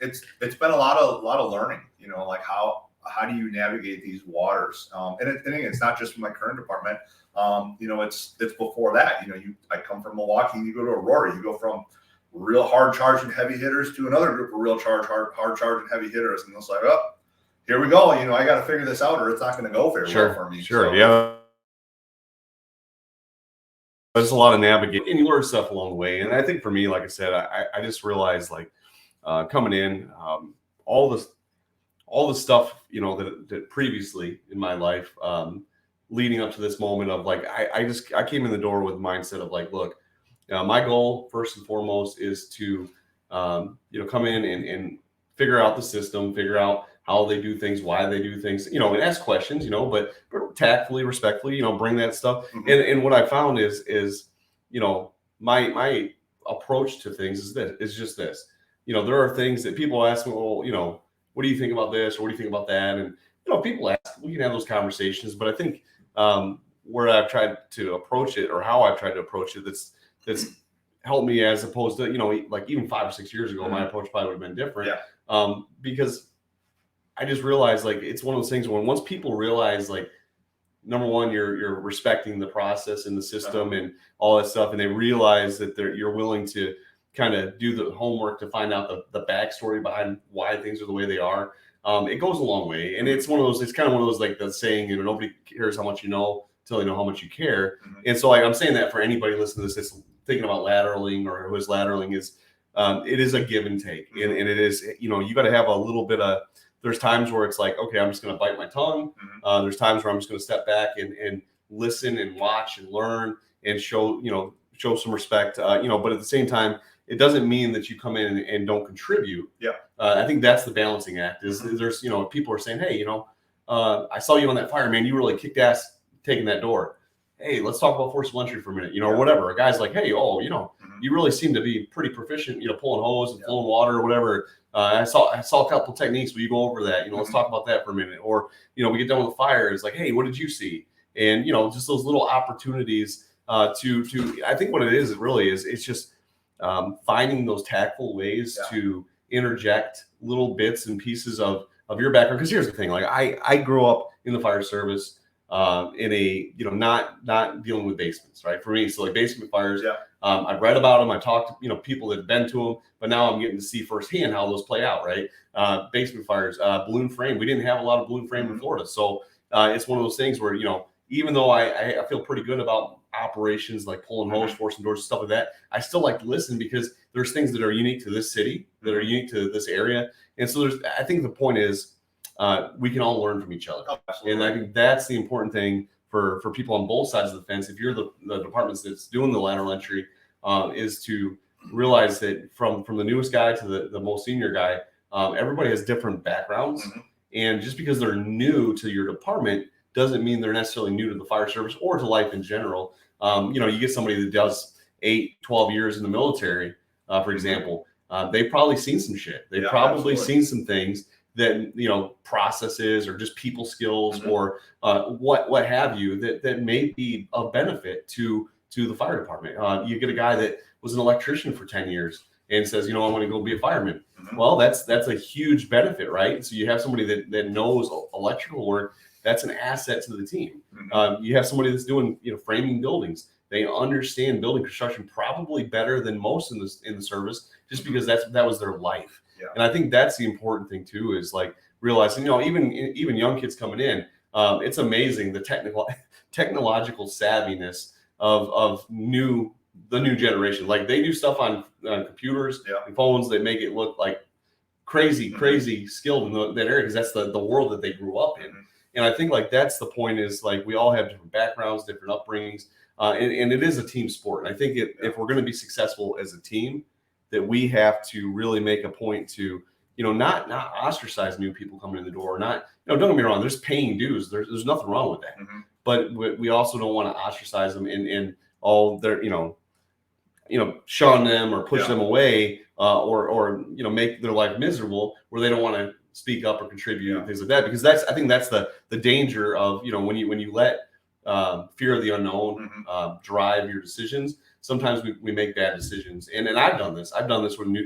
it's been a lot of learning, like how do you navigate these waters? And it's not just from my current department. It's before that, I come from Milwaukee, you go to Aurora, you go from real hard charging heavy hitters to another group of real hard charging heavy hitters. And it's like, oh, here we go. I got to figure this out or it's not going to go very well for me. Sure. So, yeah. There's a lot of navigating and you learn stuff along the way. And I think for me, like I said, I just realized like coming in, all the stuff, that previously in my life, leading up to this moment of like, I came in the door with the mindset of like, look, my goal first and foremost is to, come in and figure out the system, figure out how they do things, why they do things, and ask questions, but tactfully, respectfully, bring that stuff. And what I found is, my approach to things is just this. There are things that people ask me, well, what do you think about this? Or what do you think about that? And, people ask, we can have those conversations, but I think where I've tried to approach it or how I've tried to approach it, that's helped me as opposed to, like even 5 or 6 years ago, my approach probably would have been different. Because I just realized like, it's one of those things when once people realize like, number one, you're respecting the process and the system and all that stuff. And they realize that you're willing to kind of do the homework to find out the backstory behind why things are the way they are. It goes a long way. And it's kind of one of those, like the saying, nobody cares how much you know until they know how much you care. And so like, I'm saying that for anybody listening to this that's thinking about lateraling or who is lateraling is, it is a give and take. And it is, you got to have a little bit of, there's times where it's like, okay, I'm just going to bite my tongue. There's times where I'm just going to step back and listen and watch and learn and show some respect, but at the same time, it doesn't mean that you come in and don't contribute. I think that's the balancing act is there's, people are saying, hey, I saw you on that fire, man. You really kicked ass taking that door. Hey, let's talk about forcible entry for a minute, or whatever. A guy's like, hey, you really seem to be pretty proficient, pulling hose and flowing water or whatever. I saw a couple techniques. Will you go over that? Let's talk about that for a minute. Or, we get done with the fire. It's like, hey, what did you see? And, just those little opportunities to I think what it is, it's just finding those tactful ways to interject little bits and pieces of your background. Because here's the thing, like I grew up in the fire service. in a, not dealing with basements, right? For me, so like basement fires, I've read about them. I talked to, people that have been to them, but now I'm getting to see firsthand how those play out, right? Basement fires, balloon frame. We didn't have a lot of balloon frame in Florida. So it's one of those things where, even though I feel pretty good about operations like pulling hose, forcing doors, stuff like that, I still like to listen because there's things that are unique to this city, that are unique to this area. And so I think the point is we can all learn from each other. Oh, and I think that's the important thing for people on both sides of the fence. If you're the departments that's doing the lateral entry, is to realize that from the newest guy to the most senior guy, everybody has different backgrounds. And just because they're new to your department doesn't mean they're necessarily new to the fire service or to life in general. You get somebody that does 8-12 years in the military, for example, they've probably seen some shit. They've probably seen some things that, processes or just people skills or what have you that may be of benefit to the fire department. You get a guy that was an electrician for 10 years and says, I want to go be a fireman. Well, that's a huge benefit, right? So you have somebody that knows electrical work. That's an asset to the team. You have somebody that's doing, framing buildings. They understand building construction probably better than most in the service, just because that was their life. And I think that's the important thing too, is like realizing, even young kids coming in, it's amazing the technological savviness of the new generation. Like they do stuff on computers and phones that make it look like crazy skilled in that area, because that's the world that they grew up in. And I think like that's the point, is like we all have different backgrounds, different upbringings, and it is a team sport. And I think if we're going to be successful as a team, that we have to really make a point to, not ostracize new people coming in the door. Not, don't get me wrong, there's paying dues. There's nothing wrong with that. But we also don't want to ostracize them and all their, shun them or push them away, or make their life miserable where they don't want to speak up or contribute and things like that. Because I think that's the danger of, when you let fear of the unknown drive your decisions. Sometimes we make bad decisions. And I've done this. When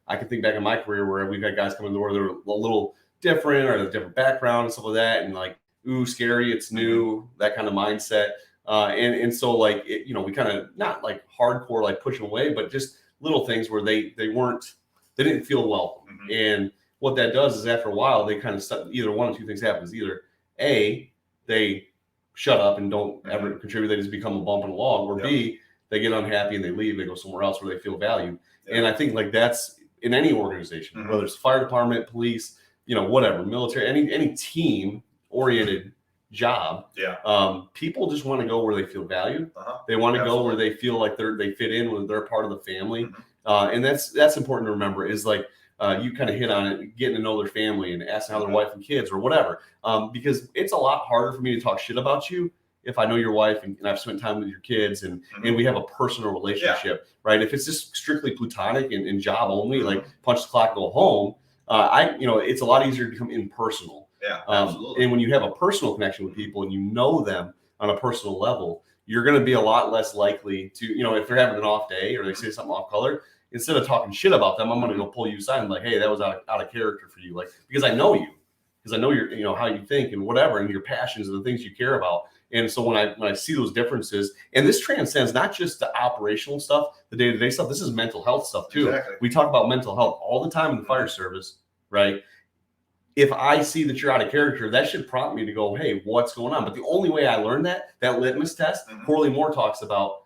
I can think back in my career where we've had guys come in the door that are a little different or a different background and stuff like that. And like, ooh, scary, it's new, that kind of mindset. And so like, we kind of not like hardcore, like push them away, but just little things where they didn't feel welcome. And what that does is after a while, they kind of either one of two things happens. Either A, they shut up and don't ever contribute. They just become a bump in a log. Or B, they get unhappy and they leave. They go somewhere else where they feel valued. And I think like that's in any organization, whether it's fire department, police, whatever, military, any team oriented job. People just want to go where they feel valued. They want to go where they feel like they fit in, where they're part of the family. And that's important to remember, is like, you kind of hit on it, getting to know their family and asking how their wife and kids or whatever. Because it's a lot harder for me to talk shit about you if I know your wife and I've spent time with your kids and we have a personal relationship, right? If it's just strictly platonic and job only, like punch the clock, go home, it's a lot easier to become impersonal. Absolutely. And when you have a personal connection with people and you know them on a personal level, you're going to be a lot less likely to, if they're having an off day or they say something off color, instead of talking shit about them, I'm going to go pull you aside and like, hey, that was out of character for you. Like, because I know you, your, how you think and whatever, and your passions and the things you care about. And so when I see those differences, and this transcends not just the operational stuff, the day-to-day stuff, this is mental health stuff too. Exactly. We talk about mental health all the time in the fire service, right? If I see that you're out of character, that should prompt me to go, hey, what's going on? But the only way I learned that litmus test, Corley Moore talks about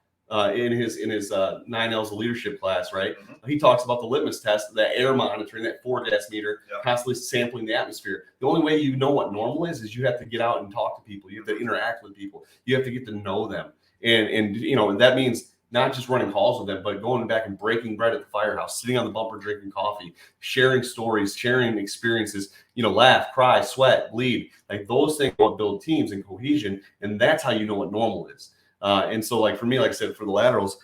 in his 9 L's of leadership class, right? He talks about the litmus test, the air monitoring, that 4-gas meter, constantly sampling the atmosphere. The only way you know what normal is you have to get out and talk to people. You have to interact with people. You have to get to know them. And that means not just running calls with them, but going back and breaking bread at the firehouse, sitting on the bumper, drinking coffee, sharing stories, sharing experiences, laugh, cry, sweat, bleed. Like those things will build teams and cohesion. And that's how you know what normal is. And so like for me, like I said, for the laterals,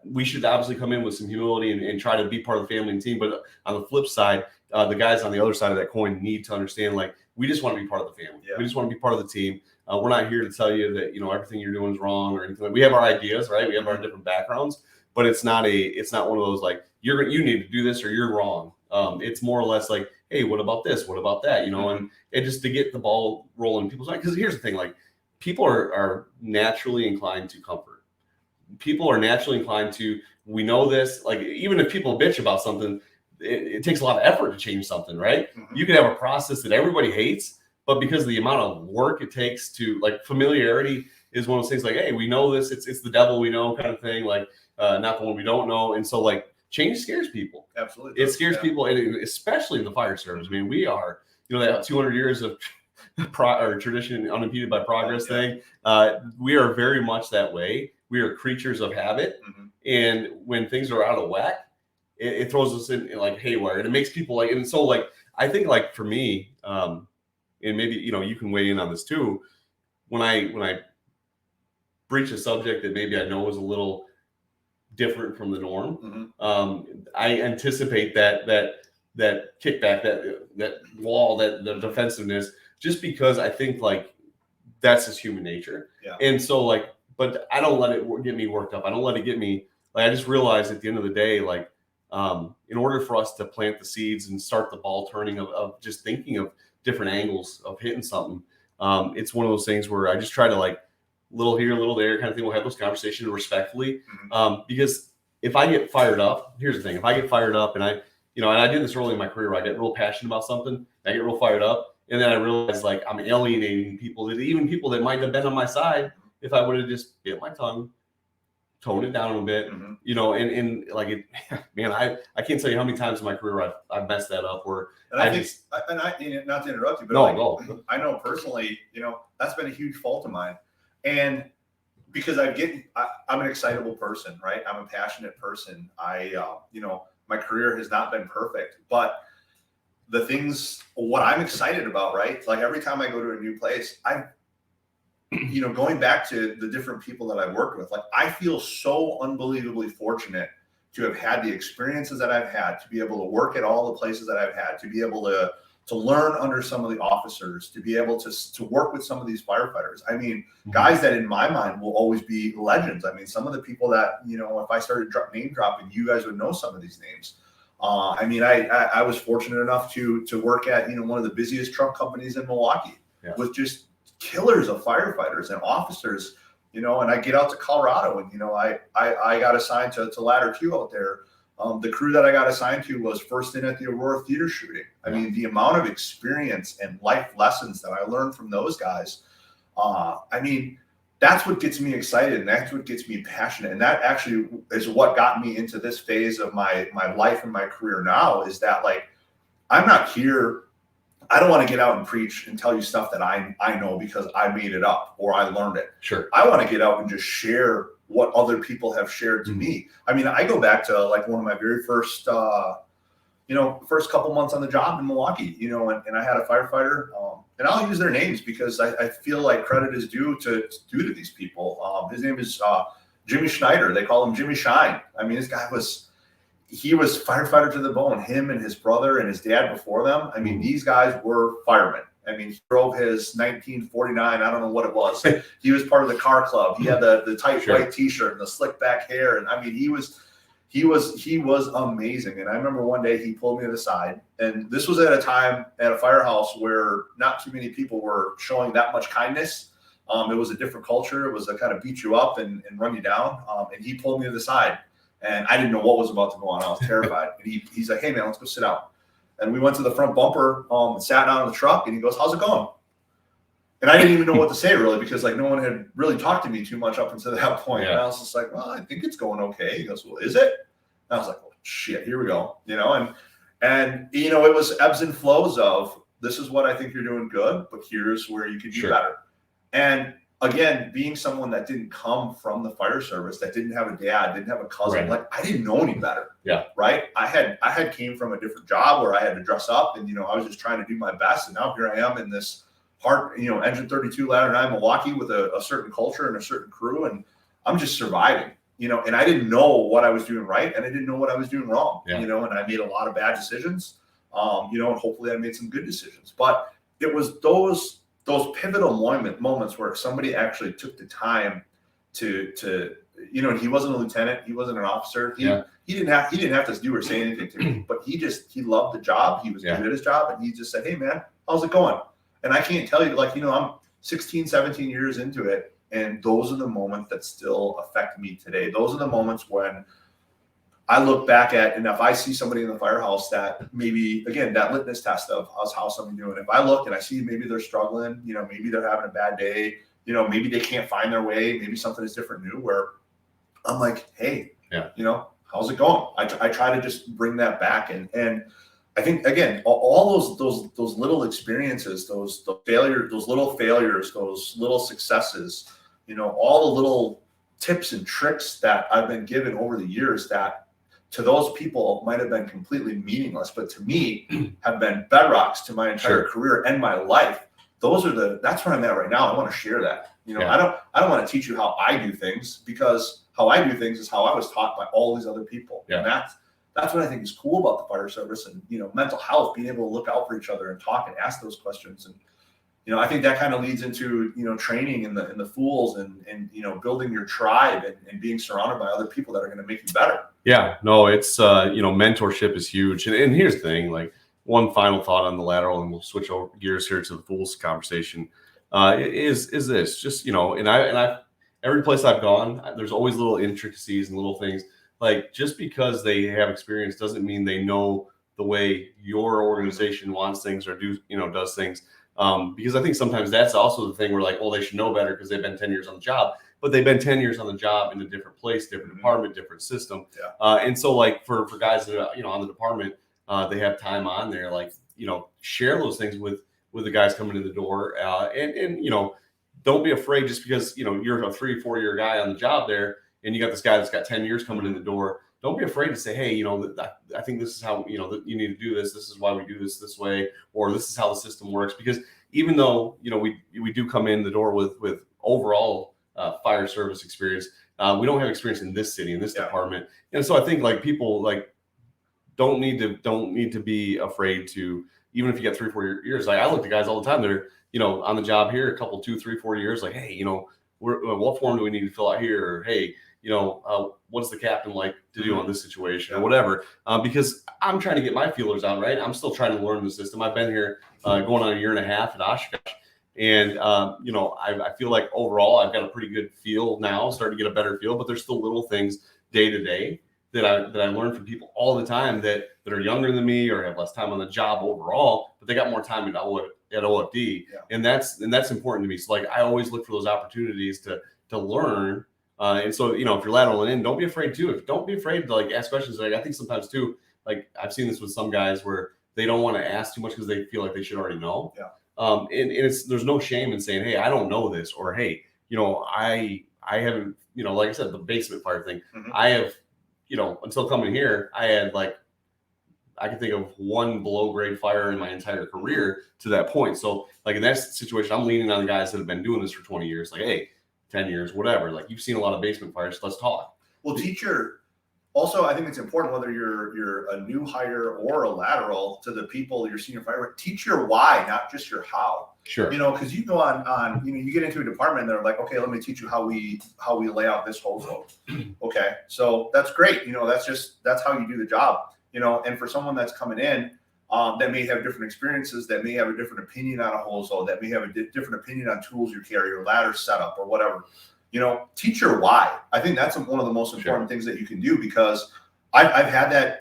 we should obviously come in with some humility and try to be part of the family and team. But on the flip side, the guys on the other side of that coin need to understand, like, we just want to be part of the family. We just want to be part of the team. We're not here to tell you that, everything you're doing is wrong or anything. We have our ideas, right? We have our different backgrounds, but it's not one of those like, you need to do this or you're wrong. It's more or less like, hey, what about this? What about that? You know, and just to get the ball rolling in people's mind. Because here's the thing, like people are naturally inclined to comfort. People are naturally inclined to, we know this, like even if people bitch about something, it takes a lot of effort to change something, right? You can have a process that everybody hates, but because of the amount of work it takes to, like, familiarity is one of those things, like, hey, we know this, it's the devil we know kind of thing, like not the one we don't know. And so like change scares people. Absolutely. It scares people, and especially in the fire service. I mean, we are, you know, that 200 years of tradition unimpeded by progress thing. We are very much that way. We are creatures of habit. And when things are out of whack, it throws us in like haywire, and it makes people like, and so like, I think like for me, and maybe, you know, you can weigh in on this too. When I breach a subject that maybe I know is a little different from the norm, I anticipate that kickback, that wall, that the defensiveness, just because I think like that's just human nature. And so like, but I don't let it get me worked up. I don't let it get me, like, I just realize at the end of the day, like, in order for us to plant the seeds and start the ball turning of just thinking of different angles of hitting something, it's one of those things where I just try to, like, little here, little there kind of thing. We'll have those conversations respectfully, because if I get fired up, here's the thing: if I get fired up, and I did this early in my career, where I get real passionate about something, I get real fired up, and then I realize like I'm alienating people, even people that might have been on my side if I would have just bit my tongue, tone it down a bit, you know, and like it, man, I can't tell you how many times in my career I've messed that up. Where and I think, not to interrupt you, but I know personally, you know, that's been a huge fault of mine, and because I'm an excitable person, right? I'm a passionate person. You know, my career has not been perfect, but the things, what I'm excited about, right? Like every time I go to a new place, you know, going back to the different people that I've worked with, like I feel so unbelievably fortunate to have had the experiences that I've had, to be able to work at all the places that I've had, to be able to learn under some of the officers, to be able to work with some of these firefighters. I mean, guys that in my mind will always be legends. I mean, some of the people that, you know, if I started name dropping, you guys would know some of these names. I mean, I was fortunate enough to work at, you know, one of the busiest truck companies in Milwaukee with just killers of firefighters and officers, you know, and I get out to Colorado, and, you know, I got assigned to Ladder 2 out there. The crew that I got assigned to was first in at the Aurora Theater shooting. I mean, the amount of experience and life lessons that I learned from those guys, I mean, that's what gets me excited, and that's what gets me passionate. And that actually is what got me into this phase of my life and my career now, is that, like, I'm not here. I don't want to get out and preach and tell you stuff that I know because I made it up or I learned it. Sure. I want to get out and just share what other people have shared to me. I mean, I go back to like one of my very first, first couple months on the job in Milwaukee, you know, and I had a firefighter, and I'll use their names because I feel like credit is due to these people. His name is Jimmy Schneider. They call him Jimmy Shine. I mean, this guy was firefighter to the bone, him and his brother and his dad before them. I mean, these guys were firemen. I mean, he drove his 1949, I don't know what it was. He was part of the car club. He had the tight white t-shirt and the slick back hair. And I mean, he was amazing. And I remember one day he pulled me to the side, and this was at a time at a firehouse where not too many people were showing that much kindness. It was a different culture. It was a kind of beat you up and run you down. And he pulled me to the side. And I didn't know what was about to go on. I was terrified. And he's like, "Hey, man, let's go sit down." And we went to the front bumper, and sat down in the truck. And he goes, "How's it going?" And I didn't even know what to say, really, because like no one had really talked to me too much up until that point. And I was just like, "Well, I think it's going okay." He goes, "Well, is it?" And I was like, "Oh, shit, here we go." You know, and you know, it was ebbs and flows of, this is what I think you're doing good, but here's where you could do better. And again, being someone that didn't come from the fire service, that didn't have a dad, didn't have a cousin, like I didn't know any better. Right. I had came from a different job where I had to dress up, and, you know, I was just trying to do my best. And now here I am in this hard, you know, Engine 32 Ladder 9 Milwaukee with a certain culture and a certain crew. And I'm just surviving, you know, and I didn't know what I was doing right, and I didn't know what I was doing wrong, you know, and I made a lot of bad decisions, you know, and hopefully I made some good decisions. But it was those pivotal moments where somebody actually took the time to, you know, he wasn't a lieutenant, he wasn't an officer. He he didn't have to do or say anything to me, but he loved the job. He was good at his job, and he just said, "Hey man, how's it going?" And I can't tell you, like, I'm 16, 17 years into it, and those are the moments that still affect me today. Those are the moments when I look back at, and if I see somebody in the firehouse that maybe, again, that litmus test of how's somebody doing. If I look and I see maybe they're struggling, maybe they're having a bad day, maybe they can't find their way, maybe something is different new, where I'm like, hey, how's it going? I try to just bring that back. And I think, again, all those little experiences, those failures, those little failures, those little successes, all the little tips and tricks that I've been given over the years that to those people might have been completely meaningless, but to me have been bedrocks to my entire career and my life. That's where I'm at right now. I want to share that. I don't want to teach you how I do things, because how I do things is how I was taught by all these other people. And that's what I think is cool about the fire service and, mental health, being able to look out for each other and talk and ask those questions. And, I think that kind of leads into, training in the fools and building your tribe and being surrounded by other people that are going to make you better. Yeah, no, it's, mentorship is huge. And here's the thing, like, one final thought on the lateral, and we'll switch over gears here to the fools conversation, is this, just, and I every place I've gone, there's always little intricacies and little things. Like, just because they have experience doesn't mean they know the way your organization wants things or does things. Because I think sometimes that's also the thing where, like, well, they should know better because they've been 10 years on the job, but they've been 10 years on the job in a different place, different department, different system. And so, like, for guys that are, on the department, they have time on there, like, share those things with the guys coming in the door, and don't be afraid just because, you're a 3 or 4 year guy on the job there, and you got this guy that's got 10 years coming in the door. Don't be afraid to say, hey, I think this is how, that you need to do this. This is why we do this way, or this is how the system works. Because even though, we do come in the door with overall fire service experience, we don't have experience in this city, in this department. And so I think, like, people, like, don't need to be afraid to, even if you get 3 or 4 years. Like, I look at guys all the time that are, on the job here, a couple, 2, 3, 4 years, like, hey, what form do we need to fill out here? Or, hey, what's the captain like to do on this situation, or whatever? Because I'm trying to get my feelers out, right? I'm still trying to learn the system. I've been here going on a year and a half at Oshkosh. And, I feel like overall I've got a pretty good feel now, starting to get a better feel, but there's still little things day to day that I learn from people all the time that are younger than me or have less time on the job overall, but they got more time at OFD. And that's important to me. So, like, I always look for those opportunities to learn. And so, if you're lateraling in, don't be afraid to. Don't be afraid to, like, ask questions. Like, I think sometimes too, like, I've seen this with some guys where they don't want to ask too much because they feel like they should already know. And there's no shame in saying, hey, I don't know this, or hey, I haven't, like I said, the basement fire thing. I have, until coming here, I had, like, I can think of one below grade fire in my entire career to that point. So, like, in that situation, I'm leaning on the guys that have been doing this for 20 years. Like, hey, 10 years, whatever. Like, you've seen a lot of basement fires. Let's talk. Well, also, I think it's important, whether you're a new hire or a lateral, to the people, your senior fireman, teach your why, not just your how. Sure. Because you go on, you get into a department and they're like, okay, let me teach you how we lay out this hose load. Okay. So that's great. That's how you do the job, and for someone that's coming in, that may have different experiences, that may have a different opinion on a hose load, that may have a different opinion on tools you carry or ladder setup or whatever, teach your why. I think that's one of the most important things that you can do, because I've had that,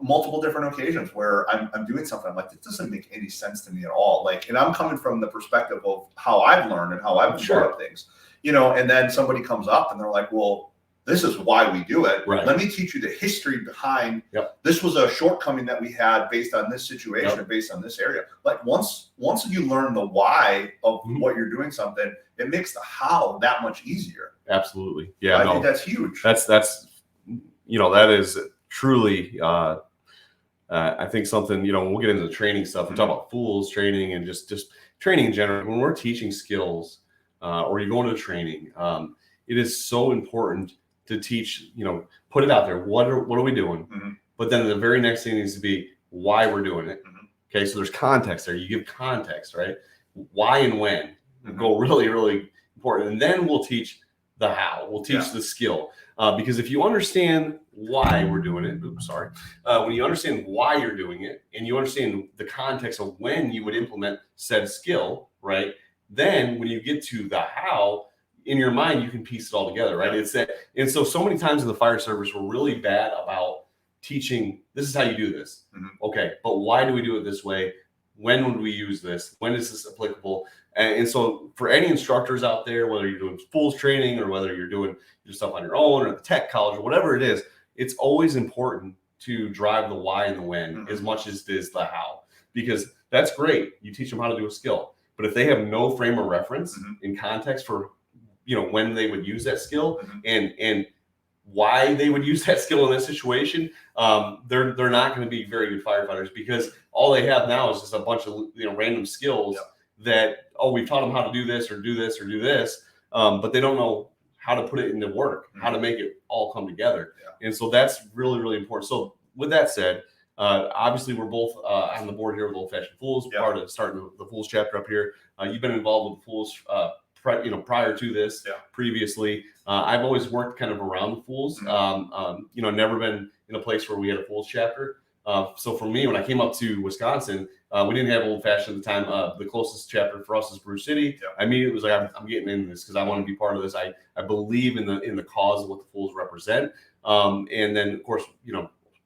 multiple different occasions where I'm doing something. I'm like, this doesn't make any sense to me at all. Like, and I'm coming from the perspective of how I've learned and how I've brought up things, and then somebody comes up and they're like, well, this is why we do it. Right. Let me teach you the history behind. This was a shortcoming that we had based on this situation, based on this area. Like, once you learn the why of what you're doing something, it makes the how that much easier. Absolutely. Yeah. I think that's huge. That's that is truly, I think something, we'll get into the training stuff. We talk about fools training and just training in general. When we're teaching skills, or you go into training, it is so important to teach, put it out there. What are we doing? But then the very next thing needs to be why we're doing it. Okay. So there's context there. You give context, right? Why and when go really, really important. And then we'll teach the how. We'll teach the skill. Because if you understand why we're doing it, when you understand why you're doing it and you understand the context of when you would implement said skill, right? Then when you get to the how, in your mind, you can piece it all together, right? It's that. And so many times in the fire service, we're really bad about teaching, this is how you do this. Okay, but why do we do it this way? When would we use this? When is this applicable? And so for any instructors out there, whether you're doing Fools training or whether you're doing your stuff on your own or the tech college or whatever it is, it's always important to drive the why and the when as much as it is the how, because that's great. You teach them how to do a skill, but if they have no frame of reference in context for, when they would use that skill and why they would use that skill in that situation, they're not going to be very good firefighters, because all they have now is just a bunch of random skills that, we've taught them how to do this or do this or do this, but they don't know how to put it into work, how to make it all come together. And so that's really, really important. So with that said, obviously we're both on the board here with Old Fashioned Fools, part of starting the Fools chapter up here. You've been involved with the Fools prior to this, previously. I've always worked kind of around the Fools, never been in a place where we had a Fools chapter. So for me, when I came up to Wisconsin, we didn't have Old Fashioned at the time. The closest chapter for us is Bruce City. I immediately was like, I'm getting into this because I want to be part of this. I believe in the cause of what the Fools represent. And then, of course,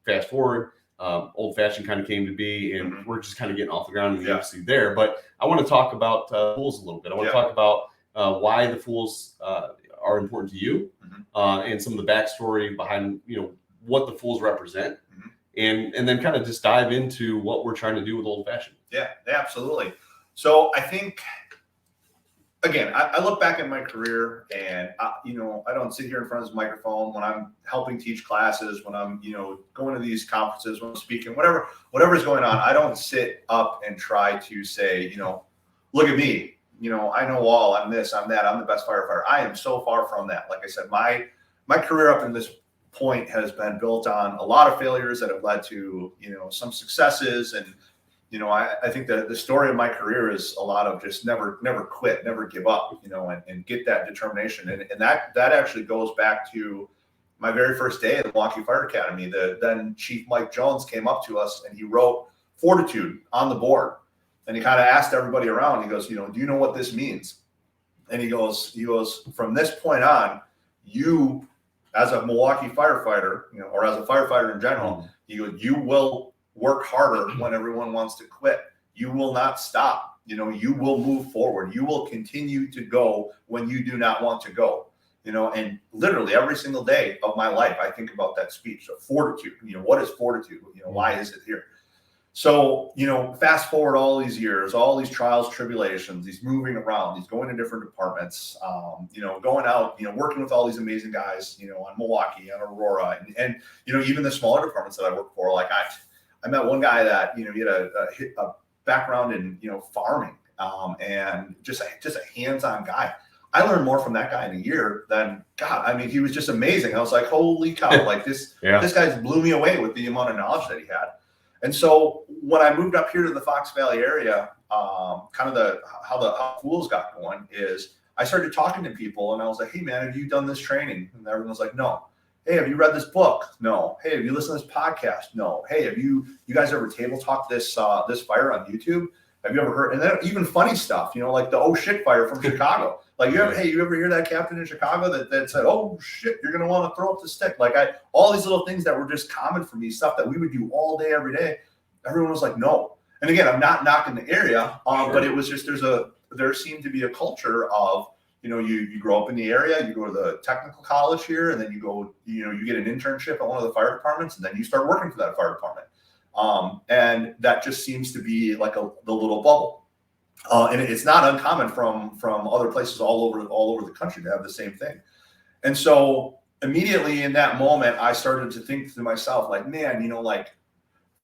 fast forward, Old Fashioned kind of came to be, and we're just kind of getting off the ground in the UFC there. But I want to talk about Fools a little bit. I want to talk about why the Fools are important to you, and some of the backstory behind what the Fools represent, and then kind of just dive into what we're trying to do with Old Fashioned. Yeah, absolutely. So I think, again, I look back at my career, and I don't sit here in front of this microphone when I'm helping teach classes, when I'm going to these conferences, when I'm speaking, whatever is going on. I don't sit up and try to say, look at me. I know all, I'm this, I'm that, I'm the best firefighter. I am so far from that. Like I said, my career up in this point has been built on a lot of failures that have led to, some successes. And, I think that the story of my career is a lot of just never quit, never give up, and get that determination. And that actually goes back to my very first day at the Milwaukee Fire Academy. The then Chief Mike Jones came up to us and he wrote fortitude on the board. And he kind of asked everybody around, he goes, do you know what this means? And he goes, from this point on, you as a Milwaukee firefighter, or as a firefighter in general, you will work harder when everyone wants to quit. You will not stop. You will move forward. You will continue to go when you do not want to go. And literally every single day of my life, I think about that speech of fortitude. What is fortitude? Why is it here? So, fast forward all these years, all these trials, tribulations, these moving around, these going to different departments, going out, working with all these amazing guys, on Milwaukee, on Aurora, and even the smaller departments that I work for. Like I met one guy that, he had a background in, farming, and just a hands-on guy. I learned more from that guy in a year than, God, I mean, he was just amazing. I was like, holy cow, like this guy blew me away with the amount of knowledge that he had. And so when I moved up here to the Fox Valley area, how Fools got going is I started talking to people and I was like, hey man, have you done this training? And everyone was like, no. Hey, have you read this book? No. Hey, have you listened to this podcast? No. Hey, have you guys ever table talked this fire on YouTube? Have you ever heard? And then even funny stuff, like the oh shit fire from Chicago. Like you ever hear that captain in Chicago that said, oh shit, you're gonna want to throw up the stick. Like all these little things that were just common for me, stuff that we would do all day, every day. Everyone was like, no. And again, I'm not knocking the area, but it was just there seemed to be a culture of, you grow up in the area, you go to the technical college here, and then you go, you get an internship at one of the fire departments, and then you start working for that fire department. And that just seems to be like the little bubble. And it's not uncommon from other places all over the country to have the same thing. And so immediately in that moment, I started to think to myself, like, man,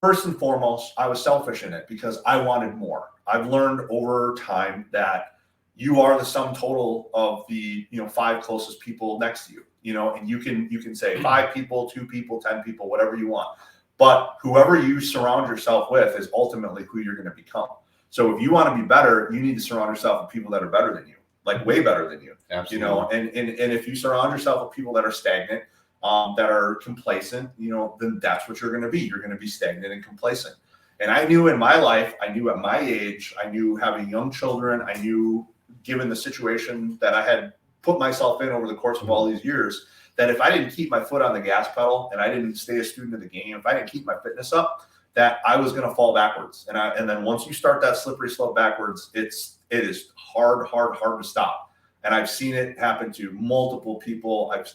first and foremost, I was selfish in it because I wanted more. I've learned over time that you are the sum total of the 5 closest people next to you, and you can say 5 people, 2 people, 10 people, whatever you want. But whoever you surround yourself with is ultimately who you're going to become. So if you want to be better, you need to surround yourself with people that are better than you. like way better than you. Absolutely. You know, and if you surround yourself with people that are stagnant, that are complacent, you know, then that's what you're going to be. You're going to be stagnant and complacent. And I knew in my life, I knew at my age, I knew having young children, I knew given the situation that I had put myself in over the course of all these years, that if I didn't keep my foot on the gas pedal and I didn't stay a student of the game, if I didn't keep my fitness up, that I was going to fall backwards. And then once you start that slippery slope backwards, it is hard to stop. And I've seen it happen to multiple people. I've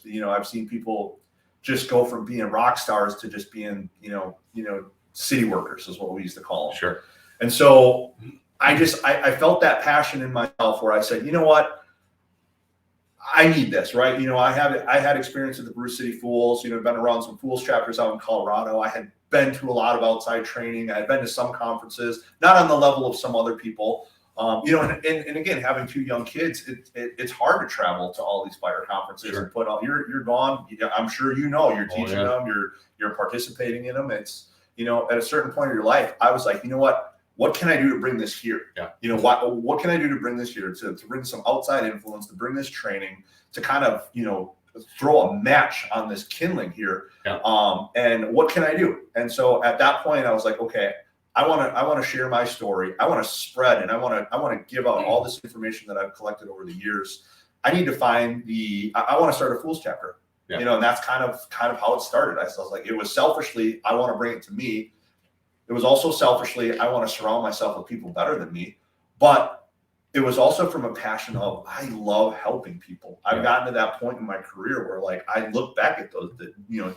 seen people just go from being rock stars to just being, city workers is what we used to call them. Sure. And so I felt that passion in myself where I said, you know what, I need this, right? I had experience at the Bruce City Fools, been around some Fools chapters out in Colorado. I had been to a lot of outside training. I had been to some conferences, not on the level of some other people. And again, having two young kids, it's hard to travel to all these fire conferences and put all you're gone. I'm sure you're teaching them, you're participating in them. It's at a certain point of your life, I was like, you know what can I do to bring this here? Yeah. What can I do to bring this here to bring some outside influence, to bring this training, to kind of throw a match on this kindling here. Yeah. And what can I do? And so at that point, I was like, okay. I want to share my story. I want to spread, and I want to give out all this information that I've collected over the years. I need to find I want to start a Fools chapter, and that's kind of how it started. I was like, it was selfishly, I want to bring it to me. It was also selfishly, I want to surround myself with people better than me, but it was also from a passion of, I love helping people. I've gotten to that point in my career where like, I look back at those,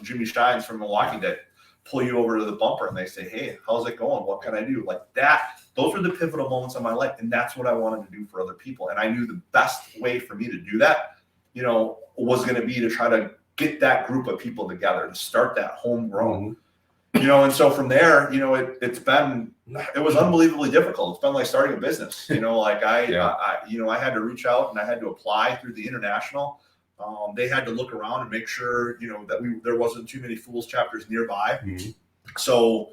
Jimmy Shines from Milwaukee that pull you over to the bumper and they say, hey, how's it going? What can I do? Like that, those were the pivotal moments of my life. And that's what I wanted to do for other people. And I knew the best way for me to do that, was going to be to try to get that group of people together, to start that homegrown, and so from there, it was unbelievably difficult. It's been like starting a business, like I had to reach out and I had to apply through the international. They had to look around and make sure, that there wasn't too many Fools chapters nearby. Mm-hmm. So,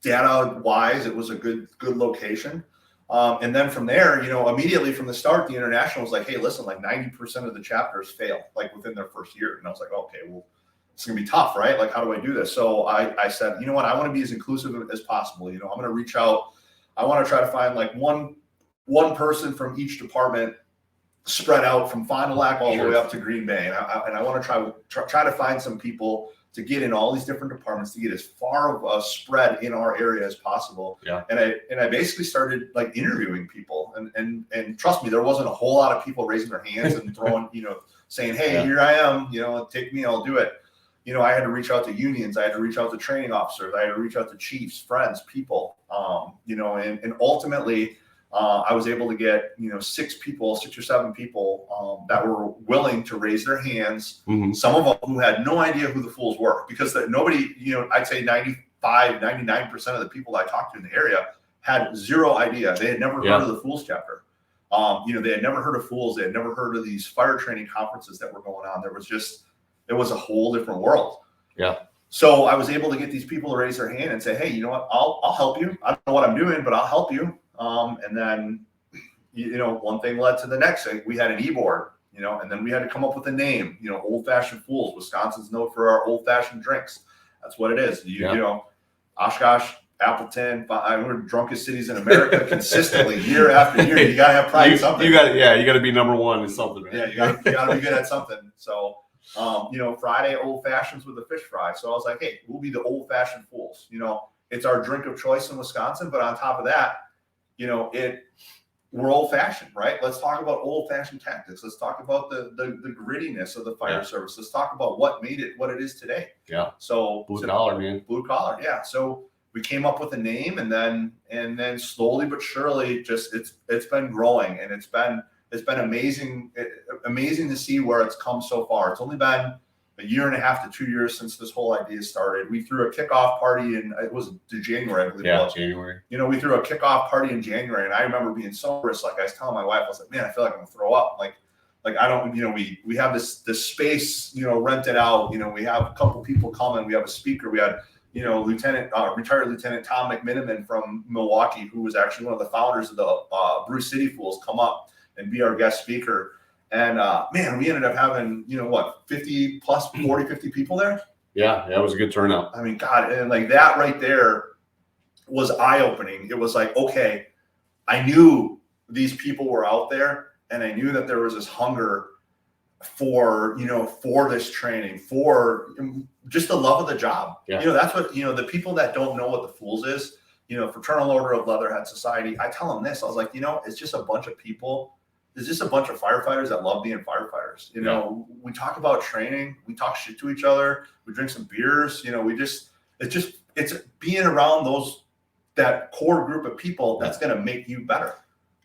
data wise, it was a good location. And then from there, immediately from the start, the international was like, hey, listen, like 90% of the chapters fail like within their first year. And I was like, okay, well, it's going to be tough, right? Like, how do I do this? So I said, you know what, I want to be as inclusive as possible. I'm going to reach out. I want to try to find like one person from each department spread out from Fond du Lac all the way up to Green Bay. And I want to try to find some people to get in all these different departments, to get as far of a spread in our area as possible. Yeah. And I basically started like interviewing people, and trust me, there wasn't a whole lot of people raising their hands and throwing, saying, hey, here I am, take me, I'll do it. I had to reach out to unions. I had to reach out to training officers. I had to reach out to chiefs, friends, people, and ultimately, I was able to get, 6 or 7 people that were willing to raise their hands. Mm-hmm. Some of them who had no idea who the Fools were, because nobody, I'd say 99% of the people I talked to in the area had zero idea. They had never heard of the Fools chapter. They had never heard of Fools. They had never heard of these fire training conferences that were going on. It was a whole different world. Yeah. So I was able to get these people to raise their hand and say, hey, you know what, I'll help you. I don't know what I'm doing, but I'll help you. And then, one thing led to the next thing. We had an e-board, and then we had to come up with a name, Old Fashioned Fools. Wisconsin's known for our old fashioned drinks. That's what it is. Oshkosh, Appleton, we're drunkest cities in America consistently year after year. You got to have pride in something. You got to be number one in something, right? Yeah, you got to be good at something. So, Friday, old fashions with a fish fry. So I was like, hey, we'll be the Old Fashioned Fools. It's our drink of choice in Wisconsin, but on top of that, we're old fashioned, right? Let's talk about old fashioned tactics. Let's talk about the grittiness of the fire service. Let's talk about what made it what it is today. Yeah. So blue collar, man. Blue collar. Yeah. So we came up with a name, and then slowly but surely, just it's been growing, and it's been amazing to see where it's come so far. It's only been a year and a half to 2 years since this whole idea started. We threw a kickoff party it was January, I believe. Yeah, January. We threw a kickoff party in January, and I remember being so nervous. Like I was telling my wife, I was like, man, I feel like I'm gonna throw up. Like I don't, we have this space, rented out. We have a couple people coming. We have a speaker. We had retired Lieutenant Tom McMiniman from Milwaukee, who was actually one of the founders of the Bruce City Fools, come up and be our guest speaker. And man, we ended up having, 50 plus 40, 50 people there. Yeah, it was a good turnout. I mean, God, and like that right there was eye-opening. It was like, okay, I knew these people were out there, and I knew that there was this hunger for this training, for just the love of the job. Yeah. That's what, the people that don't know what the Fools is, Fraternal Order of Leatherhead Society, I tell them this, I was like, it's just a bunch of people. It's just a bunch of firefighters that love being firefighters. We talk about training, we talk shit to each other, we drink some beers, it's being around that core group of people that's going to make you better.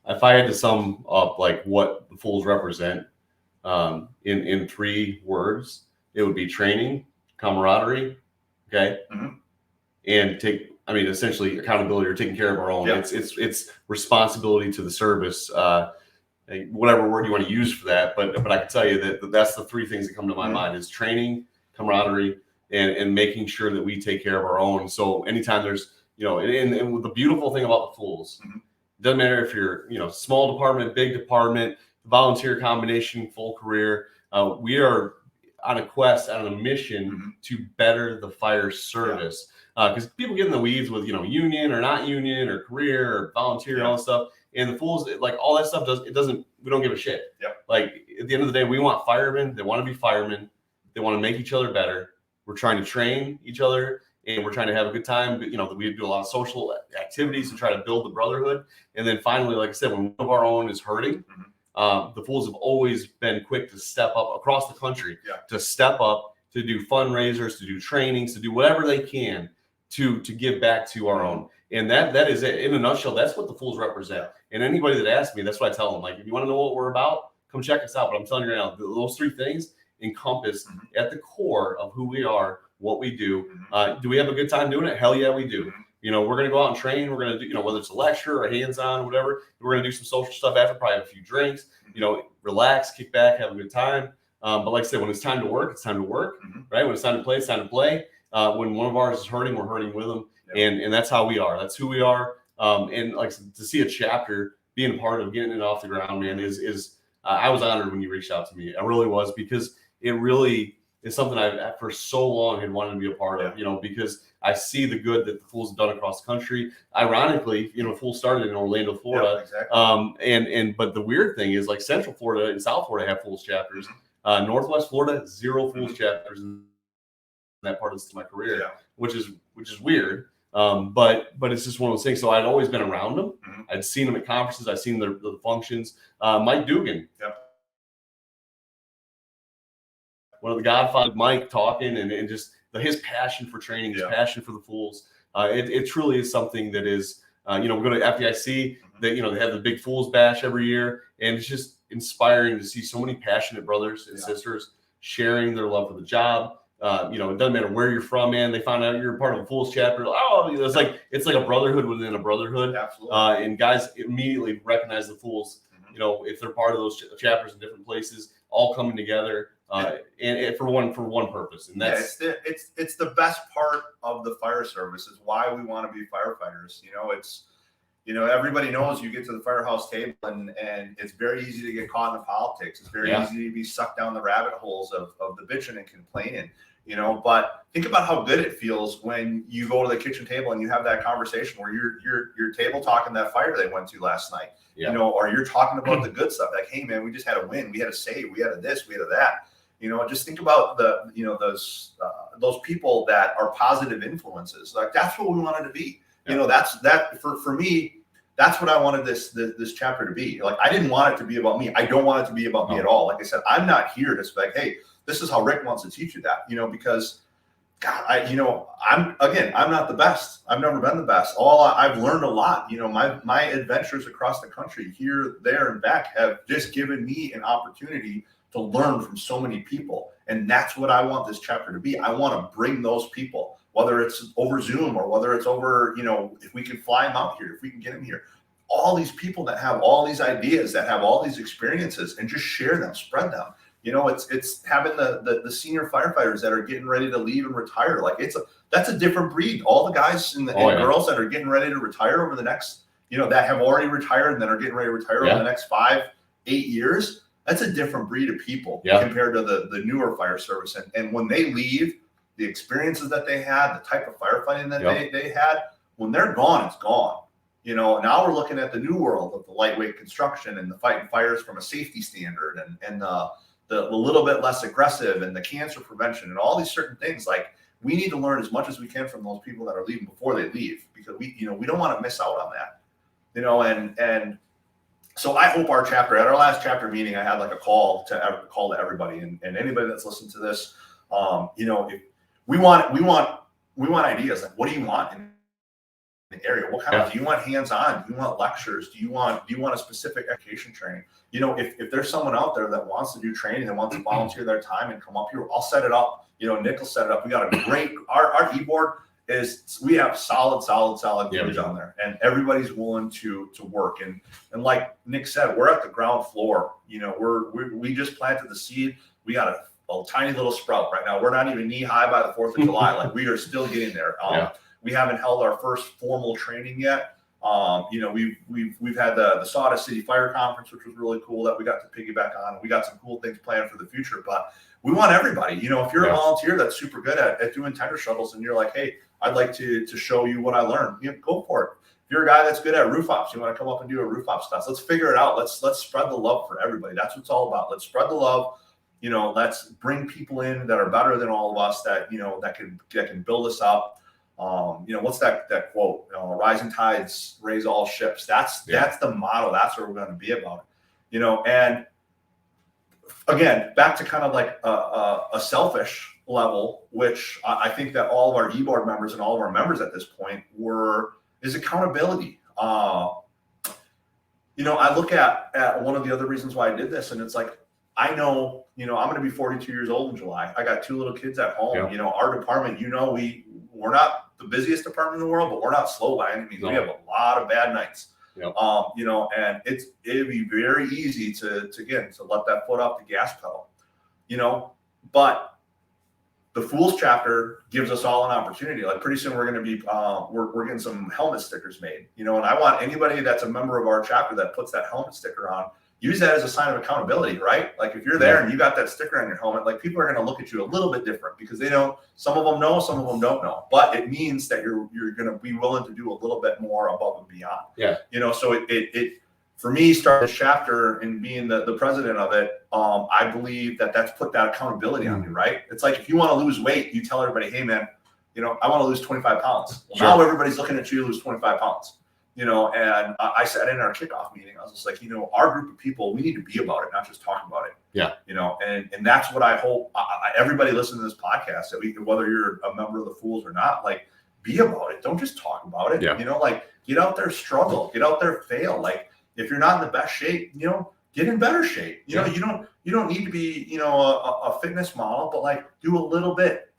If I had to sum up like what the Fools represent in 3 words, it would be training, camaraderie, okay, and essentially accountability or taking care of our own. Yeah. It's responsibility to the service. Whatever word you want to use for that, but I can tell you that that's the 3 things that come to my mind is training, camaraderie, and making sure that we take care of our own. So anytime there's, and the beautiful thing about the Fools, it doesn't matter if you're, small department, big department, volunteer combination, full career, we are on a quest, on a mission to better the fire service. Because people get in the weeds with, union or not union or career or volunteer and all that stuff. And the Fools, like all that stuff we don't give a shit. Yep. Like at the end of the day, we want firemen. They want to be firemen. They want to make each other better. We're trying to train each other and we're trying to have a good time. We do a lot of social activities to try to build the brotherhood. And then finally, like I said, when one of our own is hurting, the Fools have always been quick to step up across the country, to step up, to do fundraisers, to do trainings, to do whatever they can to give back to our own. And that is it. In a nutshell, that's what the Fools represent. And anybody that asks me, that's what I tell them. Like, if you want to know what we're about, come check us out. But I'm telling you right now, those 3 things encompass at the core of who we are, what we do. Do we have a good time doing it? Hell yeah, we do. We're going to go out and train. We're going to do, whether it's a lecture or hands-on, whatever. We're going to do some social stuff after, probably have a few drinks, relax, kick back, have a good time. But like I said, when it's time to work, it's time to work, right? When it's time to play, it's time to play. When one of ours is hurting, we're hurting with them. And that's how we are. That's who we are. And like to see a chapter, being a part of getting it off the ground, man, is I was honored when you reached out to me. I really was, because it really is something I for so long had wanted to be a part of, because I see the good that the Fools have done across the country. Ironically, Fools started in Orlando, Florida. Yeah, exactly. But the weird thing is, like, Central Florida and South Florida have Fools chapters. Northwest Florida, 0 Fools chapters in that part of my career, which is weird. But it's just one of those things. So I'd always been around them. I'd seen them at conferences. I'd seen the functions. Mike Dugan, one of the Godfather, Mike talking and just his passion for training, his passion for the Fools. It truly is something that is, we go to FDIC, they have the big Fools bash every year. And it's just inspiring to see so many passionate brothers and sisters sharing their love for the job. It doesn't matter where you're from, man. They find out you're part of a Fools chapter. It's like a brotherhood within a brotherhood. Absolutely. And guys immediately recognize the Fools, if they're part of those chapters in different places, all coming together, and for one purpose. And that's it's the best part of the fire service, is why we want to be firefighters. Everybody knows you get to the firehouse table and it's very easy to get caught in the politics. It's very easy to be sucked down the rabbit holes of the bitching and complaining, but think about how good it feels when you go to the kitchen table and you have that conversation where you're table talking that fire they went to last night, or you're talking about the good stuff. Like, hey man, we just had a win. We had a save. We had a this, we had a that. Just think about those people that are positive influences. Like, that's what we wanted to be. That for me, that's what I wanted this chapter to be. Like, I didn't want it to be about me. I don't want it to be about me at all. Like I said, I'm not here to say, hey, this is how Rick wants to teach you that, because God, I'm not the best. I've never been the best. I've learned a lot. My adventures across the country, here, there, and back, have just given me an opportunity to learn from so many people. And that's what I want this chapter to be. I want to bring those people, whether it's over Zoom or whether it's over, if we can fly them out here, if we can get them here, all these people that have all these ideas, that have all these experiences, and just share them, spread them. It's having the senior firefighters that are getting ready to leave and retire. Like that's a different breed. All the guys and girls that are getting ready to retire over the next, that have already retired and that are getting ready to retire over the next 5-8 years. That's a different breed of people compared to the newer fire service. And when they leave, the experiences that they had, the type of firefighting that they had, when they're gone, it's gone. Now we're looking at the new world of the lightweight construction and the fighting fires from a safety standard and the little bit less aggressive and the cancer prevention and all these certain things. Like, we need to learn as much as we can from those people that are leaving before they leave, because we don't want to miss out on that. And so I hope our chapter, at our last chapter meeting, I had like a call to everybody and anybody that's listened to this. If we want ideas. Like, what do you want in the area? What kind of, do you want hands-on? Do you want lectures? Do you want a specific education training? If there's someone out there that wants to do training and wants to volunteer their time and come up here, I'll set it up. Nick will set it up. We got a great, our e-board we have solid crews on there, and everybody's willing to work. And like Nick said, we're at the ground floor. We just planted the seed. We got a tiny little sprout right now. We're not even knee high by the 4th of July. Like, we are still getting there. We haven't held our first formal training yet. We've had the Sawdust City Fire Conference, which was really cool, that we got to piggyback on. We got some cool things planned for the future, but we want everybody. If you're a volunteer that's super good at doing tender shuttles and you're like, hey, I'd like to show you what I learned, go for it. If you're a guy that's good at roof ops, you want to come up and do a roof ops class, let's figure it out. Let's spread the love for everybody. That's what it's all about. Let's spread the love. Let's bring people in that are better than all of us, that can build us up. What's that quote? Rising tides raise all ships. That's the motto. That's what we're going to be about. And again, back to kind of like a selfish level, which I think that all of our e-board members and all of our members at this point is accountability. I look at one of the other reasons why I did this, and it's like, I know, I'm going to be 42 years old in July. I got 2 little kids at home. Our department, we're not the busiest department in the world, but we're not slow by any means. No. We have a lot of bad nights. And it'd be very easy to let that foot off the gas pedal, but the Fools chapter gives us all an opportunity. Like, pretty soon we're going to be, we're getting some helmet stickers made, and I want anybody that's a member of our chapter that puts that helmet sticker on, use that as a sign of accountability, right? Like, if you're there and you got that sticker on your helmet, like, people are going to look at you a little bit different, because they know, some of them know, some of them don't know, but it means that you're going to be willing to do a little bit more above and beyond. So it for me, starting this chapter and being the president of it, I believe that's put that accountability on me, right? It's like, if you want to lose weight, you tell everybody, hey man, I want to lose 25 pounds. Well, now everybody's looking at you to lose 25 pounds. And I said in our kickoff meeting, I was just like, our group of people, we need to be about it, not just talk about it. And that's what I hope everybody listening to this podcast, that whether you're a member of the Fools or not, like, be about it. Don't just talk about it. Like, get out there, struggle, get out there, fail. Like, if you're not in the best shape, get in better shape. You don't need to be, a fitness model, but like, do a little bit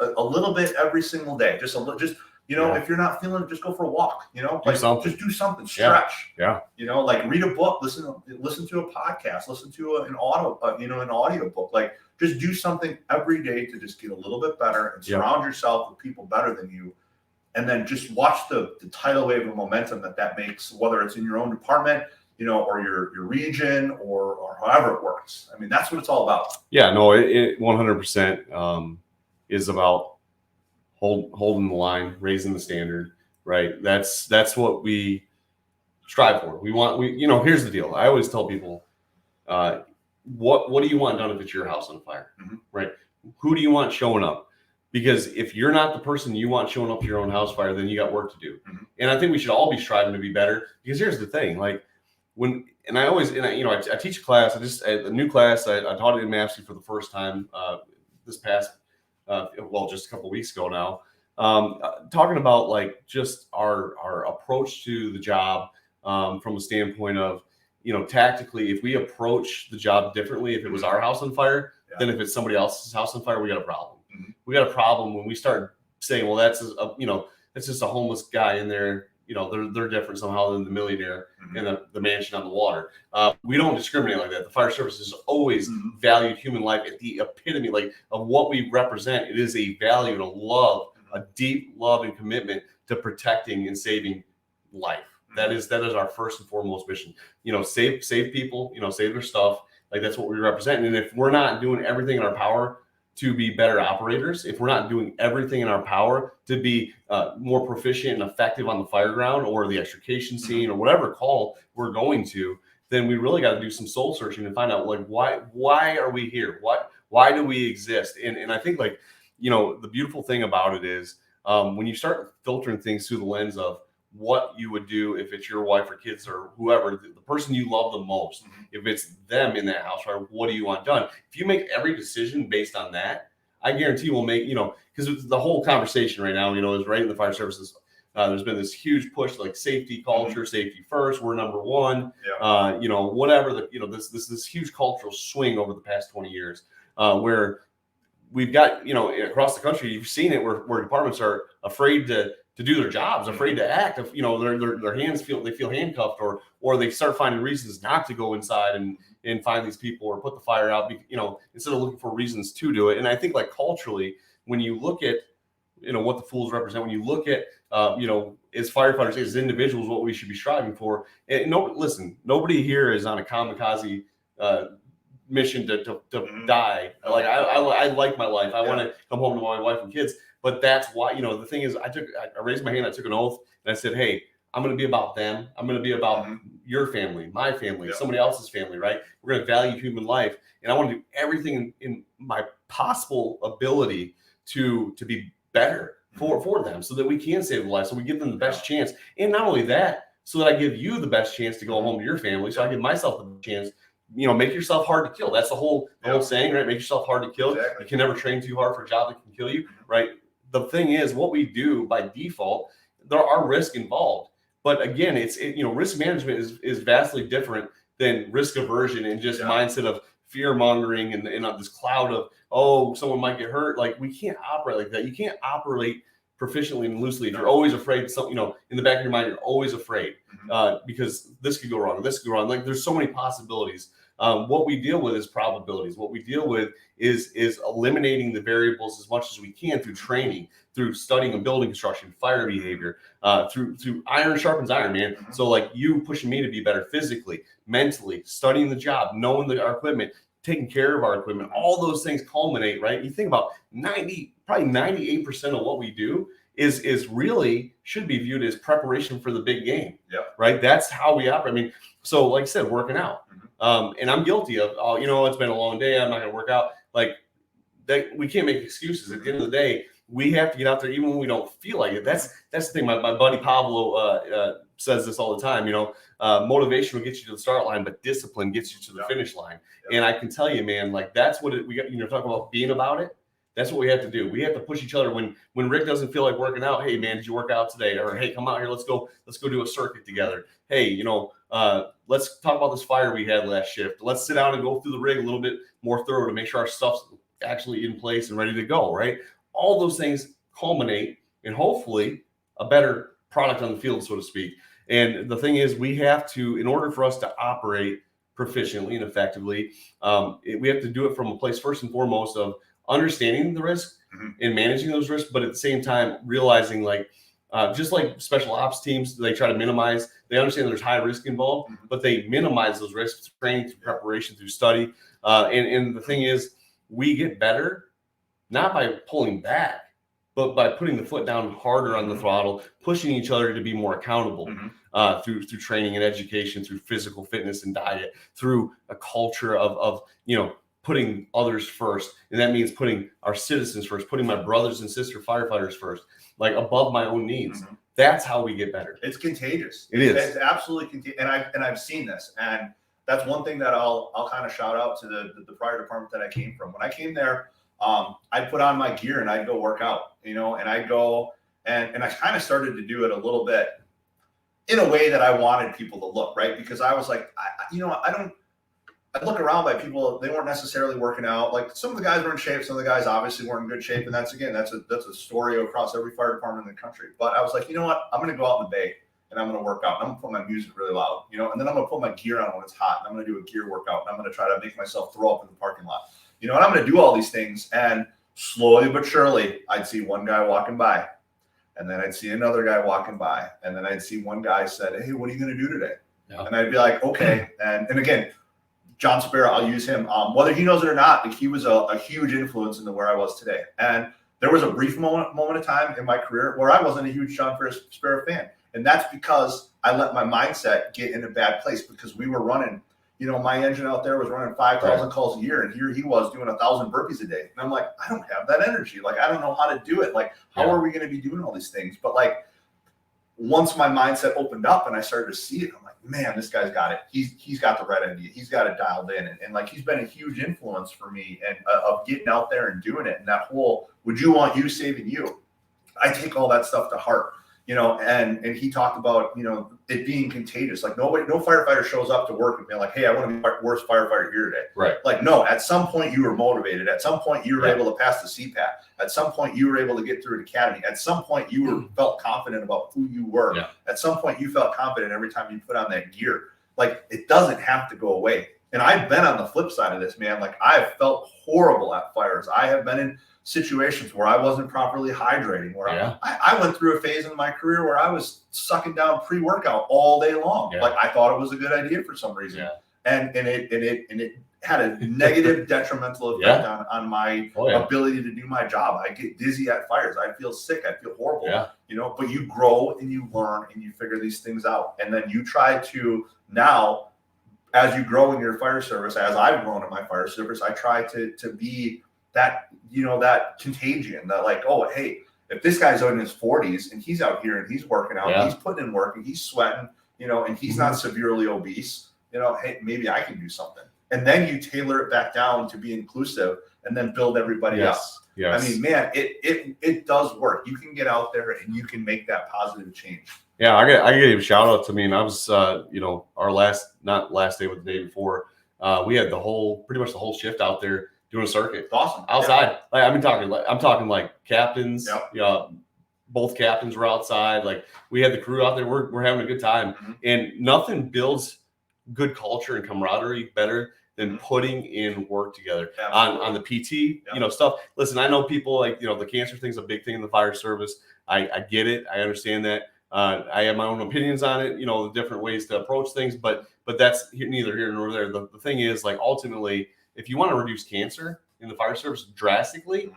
every single day. If you're not feeling it, just go for a walk, just do something, stretch, like, read a book, listen to a podcast, listen to an audio book, like, just do something every day to just get a little bit better and surround yourself with people better than you. And then just watch the tidal wave of momentum that makes, whether it's in your own department, or your region, or however it works. I mean, that's what it's all about. Yeah, no, it 100% is about holding the line, raising the standard, right? That's what we strive for. Here's the deal. I always tell people, what do you want done if it's your house on fire, right? Who do you want showing up? Because if you're not the person you want showing up to your own house fire, then you got work to do. And I think we should all be striving to be better, because here's the thing, like, I teach a class. A new class. I taught it in Mapsy for the first time this past, just a couple of weeks ago now. Talking about, like, just our approach to the job from a standpoint of, tactically, if we approach the job differently, if it was our house on fire, than if it's somebody else's house on fire, we got a problem. We got a problem when we start saying, well, that's just a homeless guy in there, they're different somehow than the millionaire in the mansion on the water. We don't discriminate like that. The fire service has always valued human life at the epitome, like, of what we represent. It is a value and a love, a deep love and commitment to protecting and saving life. That is our first and foremost mission. Save people, save their stuff. Like, that's what we represent. And if we're not doing everything in our power to be better operators, if we're not doing everything in our power to be more proficient and effective on the fire ground or the extrication scene or whatever call we're going to, then we really got to do some soul searching and find out, like, why are we here? Why do we exist? And I think, like, the beautiful thing about it is when you start filtering things through the lens of what you would do if it's your wife or kids or whoever, the person you love the most, if it's them in that house, right? What do you want done? If you make every decision based on that, I guarantee we'll make, because the whole conversation right now, is right in the fire services. There's been this huge push, like safety culture, safety first. We're number one. Whatever this huge cultural swing over the past 20 years, where we've got, across the country, you've seen it where departments are afraid to do their jobs, afraid to act. If their hands feel handcuffed, or they start finding reasons not to go inside and find these people or put the fire out, instead of looking for reasons to do it. And I think, like, culturally, when you look at what the Fools represent, when you look at as firefighters, as individuals, what we should be striving for. And nobody here is on a kamikaze mission to die. Like, I like my life. I want to come home to my wife and kids. But that's why, the thing is, I raised my hand, I took an oath, and I said, hey, I'm going to be about them. I'm going to be about your family, my family, somebody else's family, right? We're going to value human life. And I want to do everything in my possible ability to be better for them, so that we can save their lives, so we give them the best chance. And not only that, so that I give you the best chance to go home to your family, so I give myself the chance. Make yourself hard to kill. That's the whole saying, right? Make yourself hard to kill. Exactly. You can never train too hard for a job that can kill you, right? The thing is, what we do by default, there are risks involved. But again, risk management is vastly different than risk aversion and just mindset of fear mongering and this cloud of, someone might get hurt. Like, we can't operate like that. You can't operate proficiently and loosely if you're always afraid of something, in the back of your mind, you're always afraid because this could go wrong, this could go wrong. Like, there's so many possibilities. What we deal with is probabilities. What we deal with is eliminating the variables as much as we can through training, through studying of building construction, fire behavior, through iron sharpens iron, man. So, like, you pushing me to be better physically, mentally, studying the job, knowing our equipment, taking care of our equipment, all those things culminate, right? You think about probably 98% of what we do is really should be viewed as preparation for the big game, right? That's how we operate. I mean, so, like I said, working out. And I'm guilty of, it's been a long day, I'm not going to work out. Like, that, we can't make excuses. At the end of the day, we have to get out there even when we don't feel like it. That's the thing. My buddy Pablo says this all the time. Motivation will get you to the start line, but discipline gets you to the finish line. And I can tell you, man, like, that's what we got. Talking about being about it. That's what we have to do. We have to push each other. When Rick doesn't feel like working out, hey, man, did you work out today? Or, hey, come out here, let's go do a circuit together. Hey, let's talk about this fire we had last shift. Let's sit down and go through the rig a little bit more thorough to make sure our stuff's actually in place and ready to go, right? All those things culminate in hopefully a better product on the field, so to speak. And the thing is, we have to, in order for us to operate proficiently and effectively, we have to do it from a place first and foremost of understanding the risk and managing those risks, but at the same time realizing, like, just like special ops teams, they try to minimize. They understand there's high risk involved, but they minimize those risks through training, through preparation, through study. And the thing is, we get better not by pulling back, but by putting the foot down harder on the throttle, pushing each other to be more accountable through training and education, through physical fitness and diet, through a culture of putting others first. And that means putting our citizens first, putting my brothers and sister firefighters first, like above my own needs. That's how we get better. It's contagious. It is. It's absolutely contagious. And I've seen this. And that's one thing that I'll kind of shout out to the prior department that I came from. When I came there, I'd put on my gear and I'd go work out, and I'd go and I kind of started to do it a little bit in a way that I wanted people to look, right? Because I was like, I'd look around by people, they weren't necessarily working out. Like, some of the guys were in shape, some of the guys obviously weren't in good shape. And that's a story across every fire department in the country. But I was like, you know what? I'm going to go out in the bay and I'm going to work out. And I'm going to put my music really loud, you know, and then I'm going to put my gear on when it's hot. And I'm going to do a gear workout. And I'm going to try to make myself throw up in the parking lot, you know, and I'm going to do all these things. And slowly but surely, I'd see one guy walking by, and then I'd see another guy walking by. And then I'd see one guy said, hey, what are you going to do today? Yeah. And I'd be like, okay. And again, John Sparrow, I'll use him. Whether he knows it or not, he was a huge influence into where I was today. And there was a brief moment of time in my career where I wasn't a huge John Sparrow fan. And that's because I let my mindset get in a bad place, because we were running, you know, my engine out there was running 5,000 calls a year. And here he was doing 1,000 burpees a day. And I'm like, I don't have that energy. Like, I don't know how to do it. Like, how are we going to be doing all these things? But like, once my mindset opened up and I started to see it, I'm like, man, this guy's got it. He's got the right idea. He's got it dialed in. And like, he's been a huge influence for me and of getting out there and doing it. And that whole, would you want you saving you? I take all that stuff to heart, you know, and he talked about, you know, it being contagious. Like no firefighter shows up to work and be like, hey, I want to be the worst firefighter here today. Right. Like, no, at some point you were motivated. At some point you were able to pass the CPAT. At some point you were able to get through an academy. At some point you were felt confident about who you were. Yeah. At some point you felt confident every time you put on that gear. Like, it doesn't have to go away. And I've been on the flip side of this, man. Like, I've felt horrible at fires. I have been in situations where I wasn't properly hydrating, where I went through a phase in my career where I was sucking down pre-workout all day long. Yeah. Like, I thought it was a good idea for some reason. Yeah. And it had a negative detrimental effect on my ability to do my job. I get dizzy at fires. I feel sick. I feel horrible, you know, but you grow and you learn and you figure these things out. And then you try to now, as you grow in your fire service, as I've grown in my fire service, I try to be that, you know, that contagion that, like, oh, hey, if this guy's in his 40s and he's out here and he's working out, he's putting in work and he's sweating, you know, and he's not severely obese, you know, hey, maybe I can do something. And then you tailor it back down to be inclusive and then build everybody up. Yes. I mean, man, it does work. You can get out there and you can make that positive change. Yeah, I got to give a shout out to me. And I was, you know, our not last day, but the day before, we had pretty much the whole shift out there doing a circuit. It's awesome. Outside. Like, I'm talking like captains. Yep. You know, both captains were outside. Like, we had the crew out there. We're having a good time. Mm-hmm. And nothing builds good culture and camaraderie better than putting in work together on the PT, you know, stuff. Listen, I know people, like, you know, the cancer thing's a big thing in the fire service. I get it. I understand that. I have my own opinions on it, you know, the different ways to approach things, but that's neither here nor there. The thing is, like, ultimately, if you want to reduce cancer in the fire service drastically,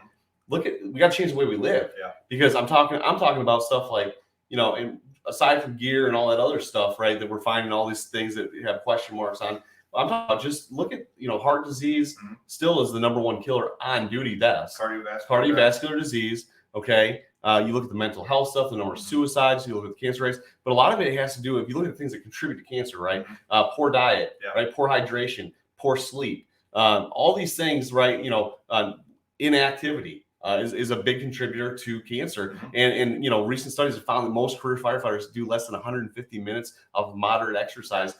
we got to change the way we live. Yeah. Because I'm talking about stuff like, you know, and aside from gear and all that other stuff, right, that we're finding all these things that have question marks on. I'm talking about, just look at, you know, heart disease still is the number one killer on duty deaths. Cardiovascular disease. Okay. You look at the mental health stuff, the number of suicides, you look at the cancer rates, but a lot of it has to do, if you look at things that contribute to cancer, right? Poor diet, right? Poor hydration, poor sleep, all these things, right? You know, inactivity is a big contributor to cancer. And, you know, recent studies have found that most career firefighters do less than 150 minutes of moderate exercise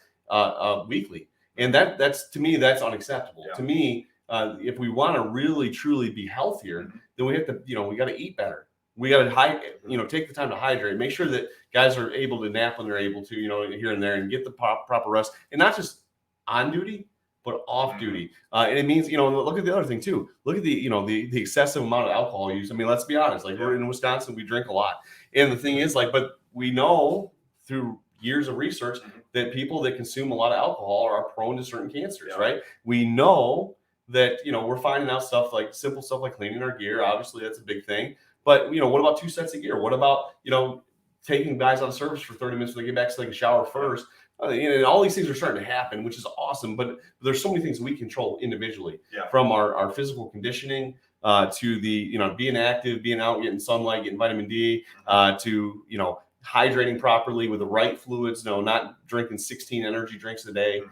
weekly. And that's, to me, that's unacceptable. To me, if we want to really, truly be healthier, then we have to, you know, we got to eat better. We got to take the time to hydrate, make sure that guys are able to nap when they're able to, you know, here and there, and get the proper rest, and not just on duty, but off duty. And it means, you know, look at the other thing too. Look at the, you know, the excessive amount of alcohol use. I mean, let's be honest, like, we're in Wisconsin, we drink a lot. And the thing is, like, but we know through years of research that people that consume a lot of alcohol are prone to certain cancers, right? We know that, you know, we're finding out stuff like simple stuff like cleaning our gear. Obviously, that's a big thing. But, you know, what about 2 sets of gear? What about, you know, taking guys out of service for 30 minutes when they get back so they can shower first? And all these things are starting to happen, which is awesome. But there's so many things we control individually, from our physical conditioning to the, you know, being active, being out, getting sunlight, getting vitamin D, to, you know, hydrating properly with the right fluids, not drinking 16 energy drinks a day,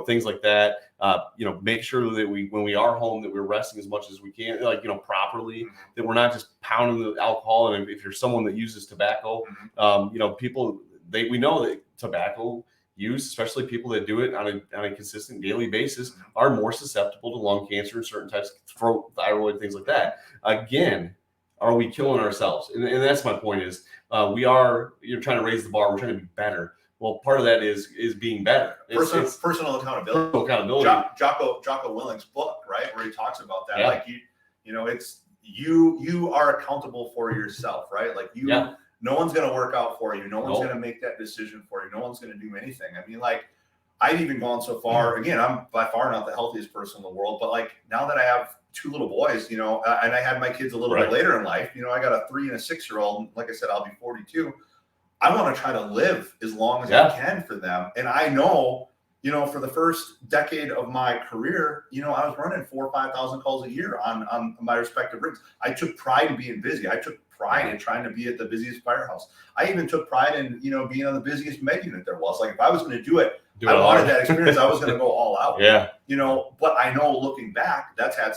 things like that. Make sure that when we are home, that we're resting as much as we can, properly, that we're not just pounding the alcohol. And if you're someone that uses tobacco, we know that tobacco use, especially people that do it on a consistent daily basis, are more susceptible to lung cancer and certain types of throat, thyroid, things like that. Again, are we killing ourselves? And that's my point is you're trying to raise the bar. We're trying to be better. Well, part of that is being better. It's personal accountability. Personal accountability. Jocko Willink's book, right, where he talks about that. Yeah. Like it's you are accountable for yourself, right? Like no one's going to work out for you. No one's going to make that decision for you. No one's going to do anything. I mean, like, I've even gone so far. Again, I'm by far not the healthiest person in the world, but like now that I have 2 little boys, and I had my kids a little bit later in life, I got a 3 and a 6-year-old. Like I said, I'll be 42. I want to try to live as long as I can for them. And I know, for the first decade of my career, I was running 4,000 or 5,000 calls a year on my respective rigs. I took pride in being busy. I took pride in trying to be at the busiest firehouse. I even took pride in, being on the busiest med unit there was. Like if I was going to do it, I wanted that experience. I was going to go all out. Yeah. But I know looking back, that's had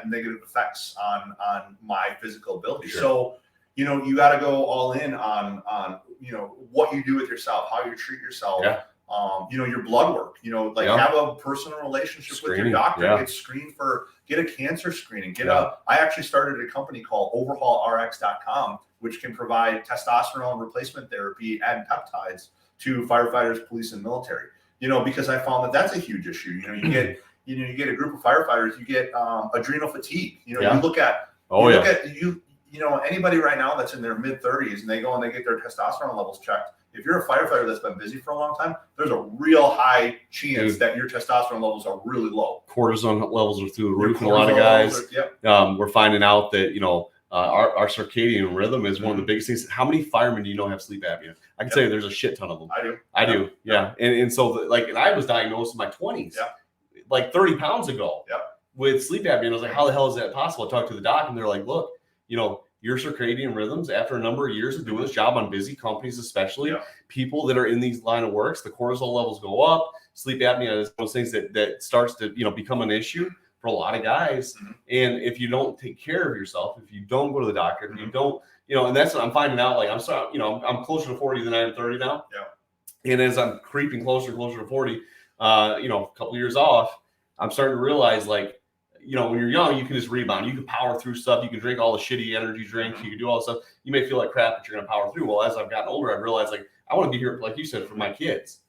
negative effects on my physical ability. Sure. So, you got to go all in on what you do with yourself, how you treat yourself. Yeah. Your blood work, have a personal relationship with your doctor, get screened get a cancer screening, I actually started a company called overhaulrx.com, which can provide testosterone replacement therapy and peptides to firefighters, police, and military, because I found that that's a huge issue. You get a group of firefighters, you get adrenal fatigue, you look at, anybody right now that's in their mid 30s and they go and they get their testosterone levels checked. If you're a firefighter that's been busy for a long time, there's a real high chance that your testosterone levels are really low. Cortisone levels are through the roof in a lot of guys. We're finding out that, our circadian rhythm is one of the biggest things. How many firemen do you know have sleep apnea? I can tell you there's a shit ton of them. I do. Yeah. And so and I was diagnosed in my 20s, like 30 pounds ago with sleep apnea. And I was like, how the hell is that possible? I talked to the doc and they're like, look, your circadian rhythms after a number of years of doing this job on busy companies, especially people that are in these line of works, the cortisol levels go up. Sleep apnea is one of those things that starts to, become an issue for a lot of guys. Mm-hmm. And if you don't take care of yourself, if you don't go to the doctor, if you don't, and that's what I'm finding out. Like I'm sorry, I'm closer to 40 than I am 30 now. Yeah. And as I'm creeping closer to 40, a couple years off, I'm starting to realize like, when you're young, you can just rebound. You can power through stuff. You can drink all the shitty energy drinks. You can do all the stuff. You may feel like crap, but you're going to power through. Well, as I've gotten older, I've realized like I want to be here, like you said, for my kids.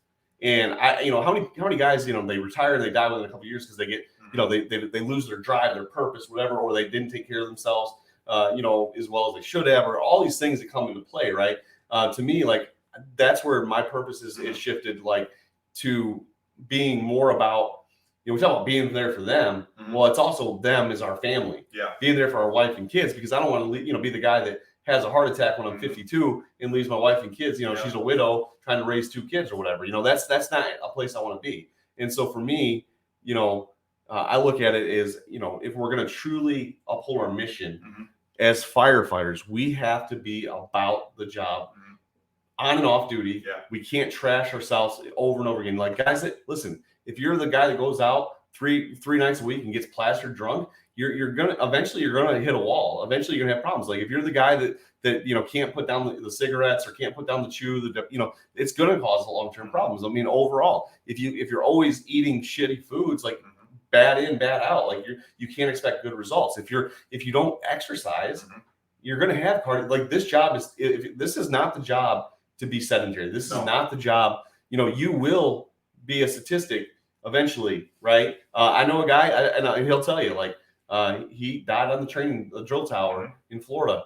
And how many guys, they retire and they die within a couple of years because they get, they lose their drive, their purpose, whatever, or they didn't take care of themselves, as well as they should have, or all these things that come into play, right? To me, like that's where my purpose is shifted, like to being more about. We talk about being there for them. Mm-hmm. Well, it's also them as our family. Yeah. Being there for our wife and kids, because I don't want to, be the guy that has a heart attack when I'm 52 and leaves my wife and kids. She's a widow trying to raise 2 kids or whatever. That's not a place I want to be. And so for me, I look at it as, if we're going to truly uphold our mission as firefighters, we have to be about the job on and off duty. Yeah. We can't trash ourselves over and over again. Like guys that listen. If you're the guy that goes out three nights a week and gets plastered drunk, you're gonna hit a wall. Eventually, you're gonna have problems. Like if you're the guy that can't put down the cigarettes or can't put down the chew, it's gonna cause long-term problems. I mean, overall, if you're always eating shitty foods, like bad in, bad out, like you can't expect good results. If you don't exercise, you're gonna have cardio. Like this job this is not the job to be sedentary. This is not the job. You will be a statistic eventually, right? I know a guy, and he'll tell you, like, he died on the drill tower in Florida.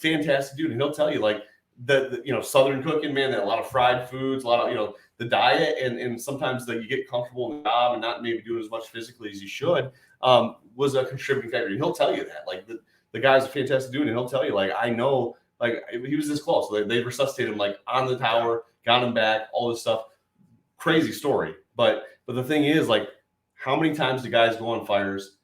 Fantastic dude. And he'll tell you, like, the Southern cooking, man, that a lot of fried foods, a lot of, the diet, and sometimes that you get comfortable in the job and not maybe doing as much physically as you should, was a contributing factor. And he'll tell you that. Like, the guy's a fantastic dude, and he'll tell you, like, I know, like, he was this close. So they resuscitated him, like, on the tower, got him back, all this stuff. Crazy story. But the thing is, like, how many times do guys go on fires,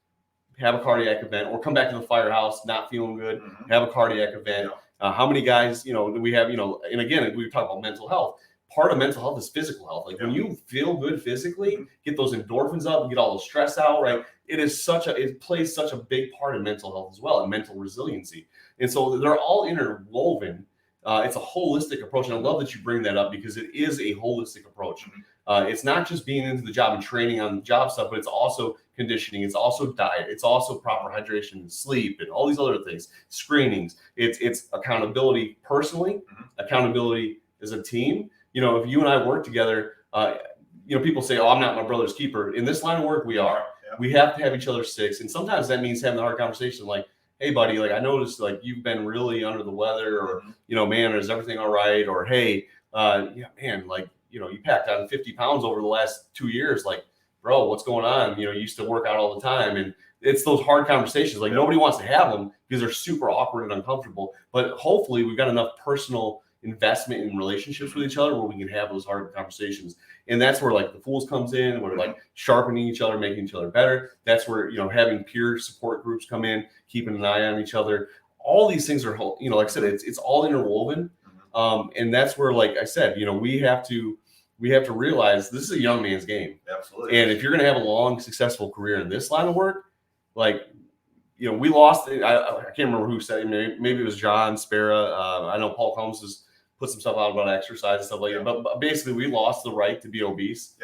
have a cardiac event, or come back to the firehouse not feeling good, have a cardiac event? How many guys, do we have, and again, we talk about mental health. Part of mental health is physical health. Like when you feel good physically, get those endorphins up, get all the stress out, right? It plays such a big part in mental health as well, and mental resiliency. And so they're all interwoven. It's a holistic approach. And I love that you bring that up because it is a holistic approach. It's not just being into the job and training on the job stuff, but it's also conditioning. It's also diet. It's also proper hydration and sleep and all these other things, screenings. It's accountability personally, accountability as a team. If you and I work together, people say, oh, I'm not my brother's keeper. In this line of work, we are. Yeah. We have to have each other's sticks. And sometimes that means having the hard conversation like, hey, buddy, like I noticed like you've been really under the weather, or, man, is everything all right? Or, hey, man, like, you packed on 50 pounds over the last 2 years. Like, bro, what's going on? You used to work out all the time. And it's those hard conversations. Like nobody wants to have them because they're super awkward and uncomfortable. But hopefully we've got enough personal investment in relationships with each other where we can have those hard conversations. And that's where like the Fools comes in, where like sharpening each other, making each other better. That's where, having peer support groups come in, keeping an eye on each other. All these things are, like I said, it's all interwoven. And that's where, like I said, we have to realize this is a young man's game. Absolutely. And if you're going to have a long, successful career in this line of work, like, we lost. I can't remember who said it. Maybe it was John Spera. I know Paul Combs has put some stuff out about exercise and stuff like that. But basically, we lost the right to be obese.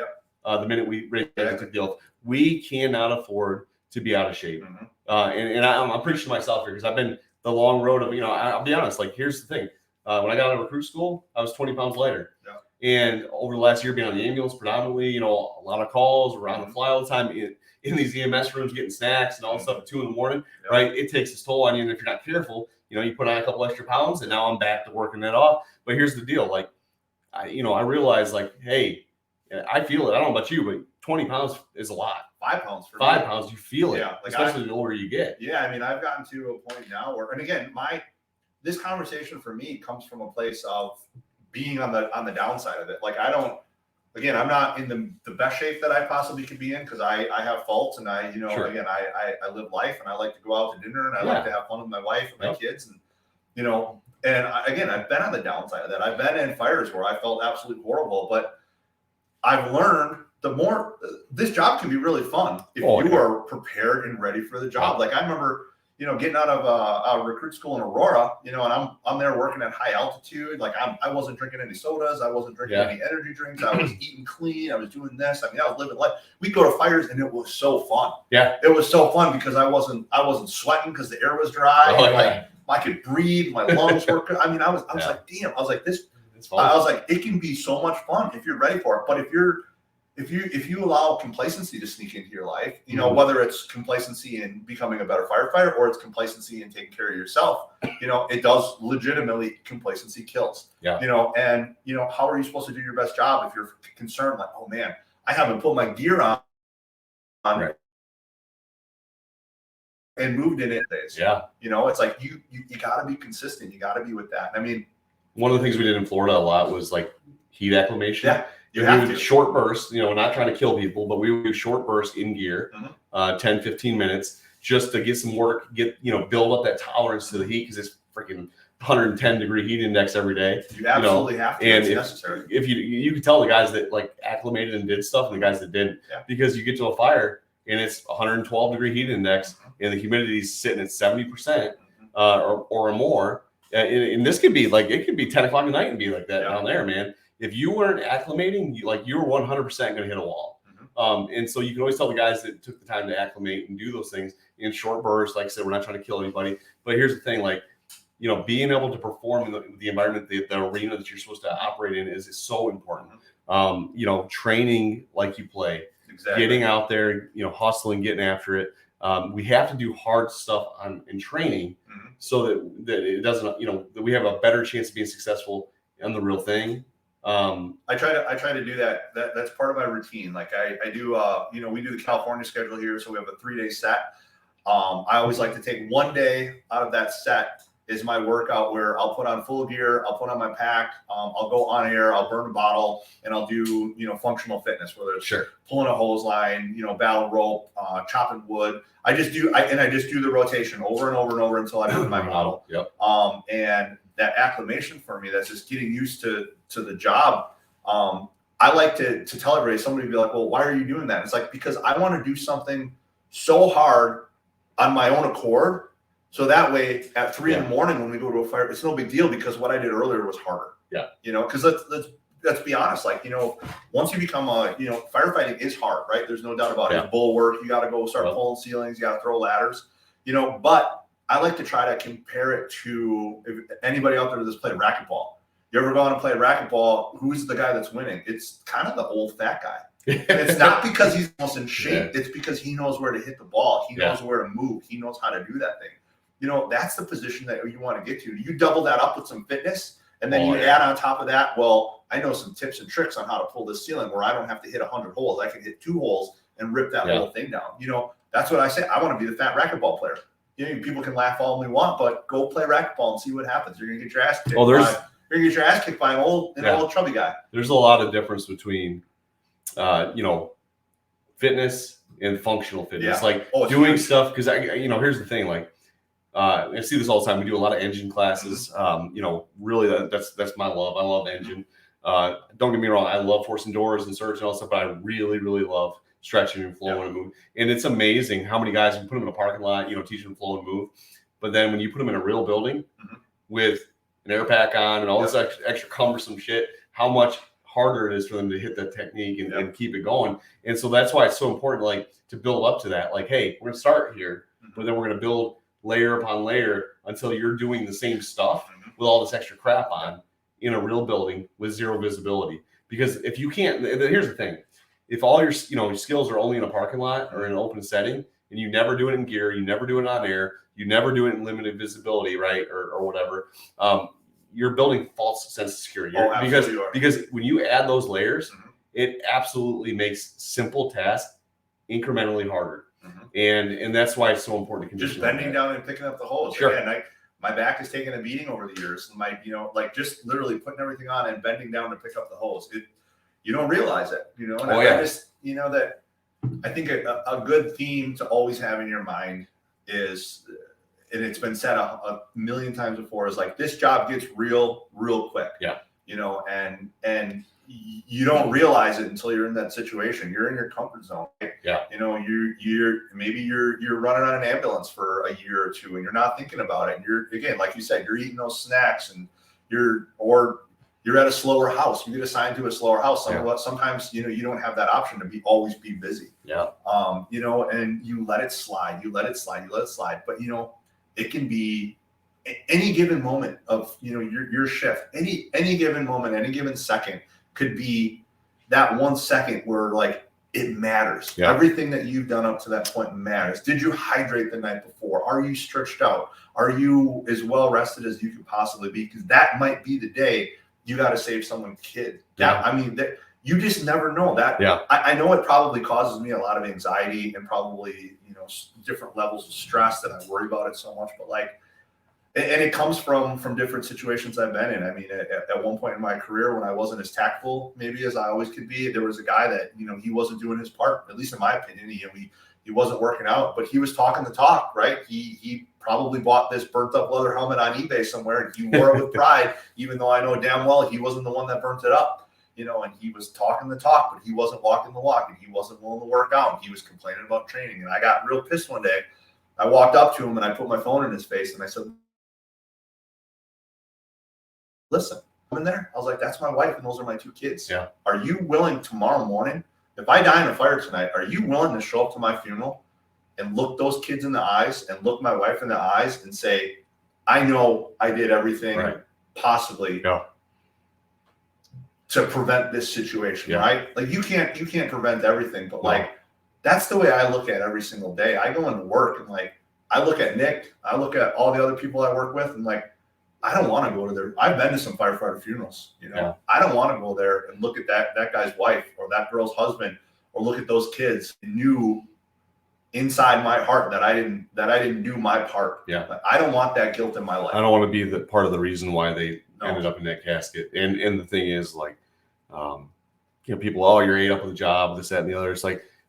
The minute we took the oath, we cannot afford to be out of shape. And I'm preaching to myself here because I've been the long road of, I'll be honest. Like, here's the thing. When I got out of recruit school, I was 20 pounds lighter. And over the last year, being on the ambulance predominantly, a lot of calls, we're on the fly all the time in these EMS rooms, getting snacks and all that stuff at 2 a.m, right? It takes its toll on you. And if you're not careful, you put on a couple extra pounds, and now I'm back to working that off. But here's the deal. Like, I realize like, hey, I feel it. I don't know about you, but 20 pounds is a lot. 5 pounds for 5 me. pounds, you feel it, like especially the older you get. Yeah. I mean, I've gotten to a point now where, and again, this conversation for me comes from a place of being on the downside of it. Like I'm not in the best shape that I possibly could be in because I have faults, and I live life, and I like to go out to dinner, and I like to have fun with my wife and my kids, and I've been on the downside of that. I've been in fires where I felt absolutely horrible, but I've learned this job can be really fun if you are prepared and ready for the job. Like I remember, getting out of recruit school in Aurora, and I'm there working at high altitude. Like I wasn't drinking any sodas. I wasn't drinking any energy drinks. I was eating clean. I was doing this. I mean, I was living life. We'd go to fires, and it was so fun. Yeah. It was so fun because I wasn't sweating because the air was dry. I could breathe. My lungs were good. I mean, I was like, damn. I was like, this. I was like, it can be so much fun if you're ready for it. But if you allow complacency to sneak into your life, whether it's complacency in becoming a better firefighter or it's complacency in taking care of yourself, it does legitimately, complacency kills. And how are you supposed to do your best job if you're concerned like, oh man, I haven't put my gear on and moved in it days. It's like you got to be consistent. You got to be with that. I mean, one of the things we did in Florida a lot was like heat acclimation. Yeah. You have to short bursts, not trying to kill people, but we would do short bursts in gear, 10, 15 minutes, just to get some work, build up that tolerance to the heat, because it's freaking 110-degree heat index every day. You absolutely have to. And it's necessary. If you could tell the guys that like acclimated and did stuff and the guys that didn't, because you get to a fire and it's 112-degree heat index and the humidity is sitting at 70% or more. And this could be like, it could be 10 o'clock at night and be like that down there, man. If you weren't acclimating, you were 100% going to hit a wall. And so you can always tell the guys that took the time to acclimate and do those things in short bursts. Like I said, we're not trying to kill anybody. But here's the thing, like, being able to perform in the environment, the arena that you're supposed to operate in is so important. Training like you play, getting out there, hustling, getting after it. We have to do hard stuff in training so that it doesn't, that we have a better chance of being successful on the real thing. I try to do that. That's part of my routine. Like I do, we do the California schedule here. So we have a 3-day set. I always like to take 1 day out of that set is my workout where I'll put on full gear. I'll put on my pack. I'll go on air. I'll burn a bottle and I'll do, functional fitness, whether it's pulling a hose line, battle rope, chopping wood. I just do the rotation over and over and over until I burn my bottle. And that acclimation for me, that's just getting used to the job. I like to tell everybody, somebody would be like, well, why are you doing that? It's like, because I want to do something so hard on my own accord. So that way at 3 a.m. when we go to a fire, it's no big deal because what I did earlier was harder. Because let's let's be honest, like, once you become firefighting is hard, right? There's no doubt about it. Bulwark, you got to go start pulling ceilings, you got to throw ladders, but I like to try to compare it to anybody out there that's played racquetball. You ever go on and play racquetball? Who's the guy that's winning? It's kind of the old fat guy. And it's not because he's almost in shape. It's because he knows where to hit the ball. He knows where to move. He knows how to do that thing. That's the position that you want to get to. You double that up with some fitness, and then you add on top of that, well, I know some tips and tricks on how to pull this ceiling where I don't have to hit 100 holes. I can hit 2 holes and rip that whole thing down. That's what I say. I want to be the fat racquetball player. People can laugh all they want, but go play racquetball and see what happens. You're going to get your ass kicked. You're going to get your ass kicked by an old chubby guy. There's a lot of difference between fitness and functional fitness, doing stuff. Because here's the thing, I see this all the time. We do a lot of engine classes. Really that's my love. I love engine. Don't get me wrong. I love forcing doors and surge and all that stuff, but I really, really love stretching and flowing and moving. And it's amazing how many guys, you put them in a parking lot, teach them to flow and move. But then when you put them in a real building with an air pack on and all this extra cumbersome shit, how much harder it is for them to hit that technique and keep it going. And so that's why it's so important, to build up to that. Hey, we're going to start here, but then we're going to build layer upon layer until you're doing the same stuff with all this extra crap on in a real building with zero visibility. Because if you can't, here's the thing. If all your skills are only in a parking lot or in an open setting, and you never do it in gear, you never do it on air, you never do it in limited visibility, right, or whatever, you're building false sense of security. Because when you add those layers, it absolutely makes simple tasks incrementally harder. And that's why it's so important to condition. Just bending down and picking up the holes. Sure. Again, my back has taken a beating over the years. My, just literally putting everything on and bending down to pick up the holes. You don't realize it, And I just, that I think a good theme to always have in your mind is, and it's been said a million times before, is this job gets real quick. Yeah. And you don't realize it until you're in that situation. You're in your comfort zone. Right? Yeah. You're running on an ambulance for a year or two and you're not thinking about it. And you're, again, like you said, you're eating those snacks and you're at a slower house. You get assigned to a slower house. Sometimes, you don't have that option to always be busy. Yeah. And you let it slide, But, it can be any given moment of, your shift, any given moment, any given second could be that 1 second where it matters. Yeah. Everything that you've done up to that point matters. Did you hydrate the night before? Are you stretched out? Are you as well rested as you could possibly be? Because that might be the day you got to save someone's kid. You just never know that. Yeah. I know it probably causes me a lot of anxiety and probably, different levels of stress that I worry about it so much, but and it comes from different situations I've been in. I mean, at one point in my career when I wasn't as tactful maybe as I always could be, there was a guy that, he wasn't doing his part, at least in my opinion. He wasn't working out, but he was talking the talk, right? He probably bought this burnt up leather helmet on eBay somewhere and he wore it with pride, even though I know damn well he wasn't the one that burnt it up. And he was talking the talk, but he wasn't walking the walk and he wasn't willing to work out. And he was complaining about training. And I got real pissed one day. I walked up to him and I put my phone in his face and I said, listen, I'm in there. I was like, that's my wife and those are my 2 kids. Yeah. Are you willing tomorrow morning, if I die in a fire tonight, are you willing to show up to my funeral and look those kids in the eyes and look my wife in the eyes and say, I know I did everything possibly to prevent this situation, right? You can't prevent everything, but that's the way I look at every single day. I go into work and I look at Nick, I look at all the other people I work with and I don't want to go to their, I've been to some firefighter funerals, I don't want to go there and look at that guy's wife or that girl's husband or look at those kids and knew inside my heart that I didn't do my part. Yeah. I don't want that guilt in my life. I don't want to be the part of the reason why they ended up in that casket. And the thing is people, you're ate up with a job, this, that, and the other. It's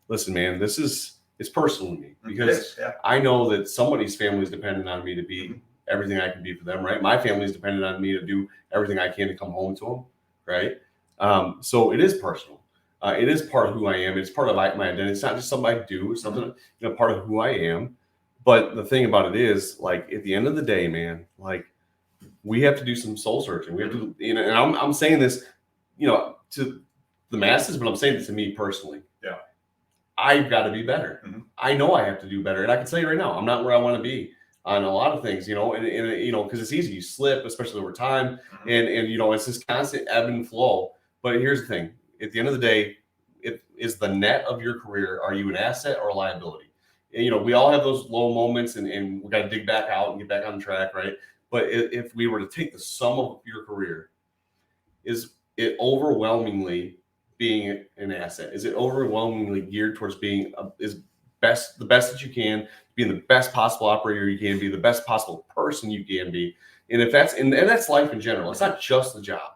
listen, man, it's personal to me because I know that somebody's family is dependent on me to be everything I can be for them, right? My family is dependent on me to do everything I can to come home to them, right? So it is personal. It is part of who I am. It's part of my identity. It's not just something I do. It's something, part of who I am. But the thing about it is, at the end of the day, man, we have to do some soul searching. We have to, and I'm saying this, to the masses, but I'm saying it to me personally. Yeah. I've got to be better. Mm-hmm. I know I have to do better. And I can tell you right now, I'm not where I want to be on a lot of things, and because it's easy. You slip, especially over time. Mm-hmm. And it's this constant ebb and flow. But here's the thing. At the end of the day, it is the net of your career. Are you an asset or a liability? And, we all have those low moments and we got to dig back out and get back on track, right? But if we were to take the sum of your career, is it overwhelmingly being an asset? Is it overwhelmingly geared towards being the best that you can, being the best possible operator you can be, the best possible person you can be? And if that's and that's life in general. It's not just the job.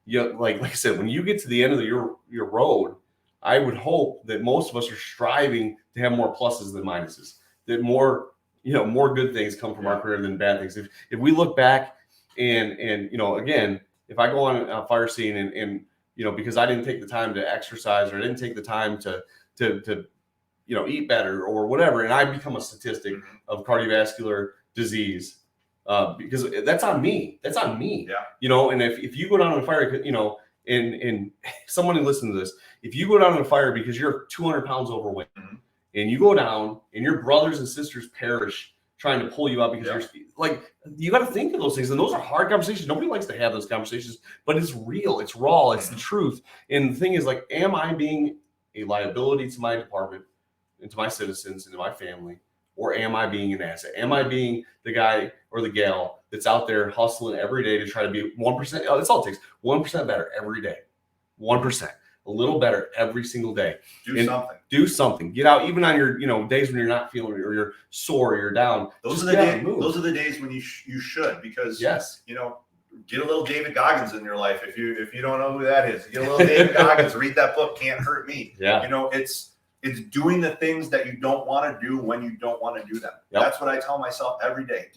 Like I said, when you get to the end of your road, I would hope that most of us are striving to have more pluses than minuses. That more good things come from our career than bad things. If we look back and again, if I go on a fire scene and because I didn't take the time to exercise or I didn't take the time to eat better or whatever, and I become a statistic of cardiovascular disease, because that's on me. That's on me. Yeah. And if you go down on a fire, and someone who listens to this, if you go down on a fire because you're 200 pounds overweight and you go down and your brothers and sisters perish trying to pull you up because you got to think of those things. And those are hard conversations. Nobody likes to have those conversations, but it's real. It's raw. It's the truth. And the thing is, am I being a liability to my department and to my citizens and to my family? Or am I being an asset? Am I being the guy or the gal that's out there hustling every day to try to be 1%? Oh, that's all it takes. 1% better every day. 1%. A little better every single day. Do something. Get out, even on your days when you're not feeling it or you're sore or you're down. Those are the days when you should, because get a little David Goggins in your life. If you don't know who that is, get a little David Goggins. Read that book, Can't Hurt Me. Yeah. It's doing the things that you don't want to do when you don't want to do them. Yep. That's what I tell myself every day.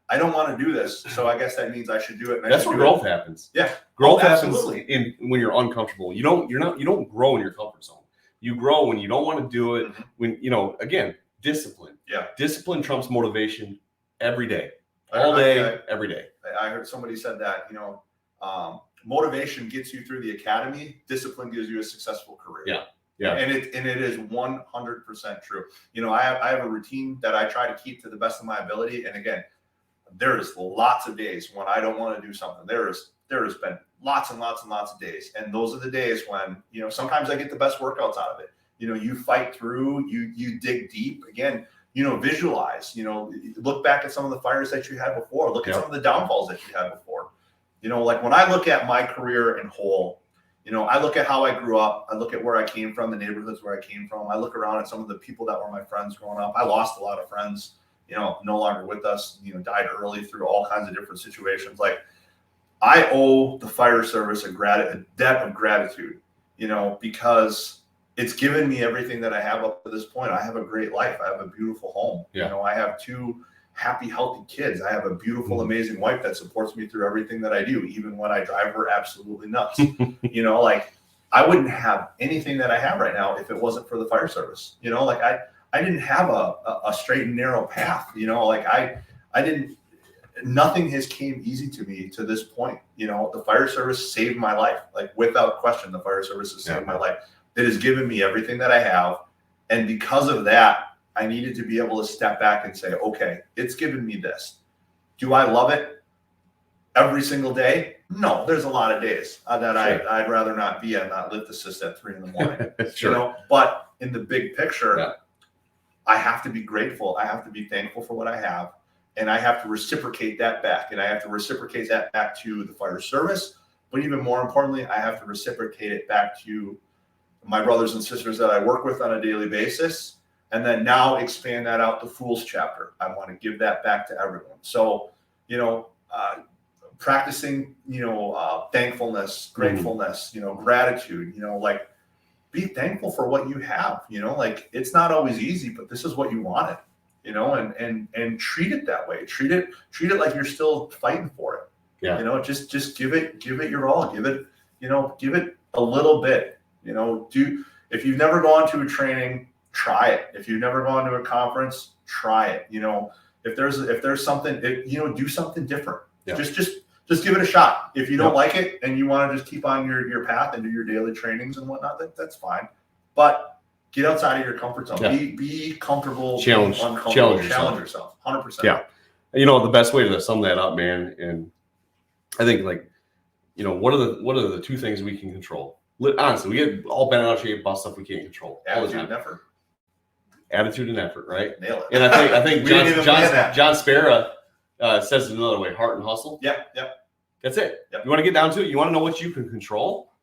I don't want to do this, so I guess that means I should do it. That's where growth happens. Yeah, growth happens when you're uncomfortable. You don't grow in your comfort zone. You grow when you don't want to do it. When again, discipline. Yeah, discipline trumps motivation every day, all day, every day. I heard somebody said that. Motivation gets you through the academy. Discipline gives you a successful career. Yeah. Yeah. And it is 100% true. I have a routine that I try to keep to the best of my ability. And again, there is lots of days when I don't want to do something. There has been lots and lots and lots of days. And those are the days when, sometimes I get the best workouts out of it. You fight through, you dig deep. Again, visualize, look back at some of the fires that you had before. Look at some of the downfalls that you had before. Like when I look at my career in whole, I look at how I grew up. I look at where I came from, the neighborhoods where I came from. I look around at some of the people that were my friends growing up. I lost a lot of friends, no longer with us, died early through all kinds of different situations. I owe the fire service a debt of gratitude, because it's given me everything that I have up to this point. I have a great life. I have a beautiful home. Yeah. I have 2 happy, healthy kids. I have a beautiful, amazing wife that supports me through everything that I do, even when I drive her absolutely nuts. I wouldn't have anything that I have right now if it wasn't for the fire service. I didn't have a straight and narrow path. I didn't. Nothing has came easy to me to this point. The fire service saved my life. Without question, the fire service has saved my life. It has given me everything that I have, and because of that, I needed to be able to step back and say, okay, it's given me this. Do I love it every single day? No, there's a lot of days that I'd rather not be at, not lift assist at 3 a.m. Sure. But in the big picture, I have to be grateful. I have to be thankful for what I have. And I have to reciprocate that back. And I have to reciprocate that back to the fire service. But even more importantly, I have to reciprocate it back to my brothers and sisters that I work with on a daily basis. And then now expand that out to Fool's chapter. I want to give that back to everyone. So, practicing, thankfulness, gratefulness, gratitude, be thankful for what you have, it's not always easy, but this is what you wanted, and treat it that way. Treat it like you're still fighting for it. Yeah. Just give it your all. Give it a little bit, if you've never gone to a training, try it. If you've never gone to a conference, try it. If there's something, do something different. Yeah. just give it a shot. If you don't like it and you want to just keep on your path and do your daily trainings and whatnot, that's fine. But get outside of your comfort zone. Yeah. Be comfortable. Challenge yourself. 100%. Yeah. You know, the best way to sum that up, man, and I think, like, you know, what are the two things we can control? Honestly, we get all bent out of shape about stuff we can't control all the time. Attitude and effort, right? Nail it. And I think John Spera says it another way: heart and hustle. Yep. That's it. Yep. You want to get down to it. You want to know what you can control.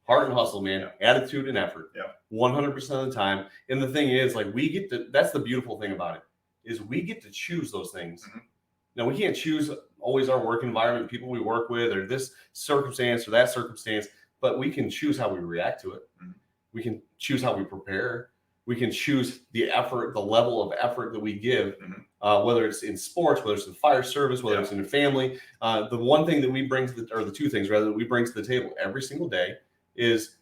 Heart and hustle, man. Yep. Attitude and effort. Yep. 100% of the time. And the thing is, like, that's the beautiful thing about it, is we get to choose those things. Mm-hmm. Now, we can't choose always our work environment, people we work with, or this circumstance or that circumstance, but we can choose how we react to it. Mm-hmm. We can choose how we prepare. We can choose the effort, the level of effort that we give, whether it's in sports, whether it's in fire service, whether it's in your family. The one thing that we bring or the two things rather, that we bring to the table every single day is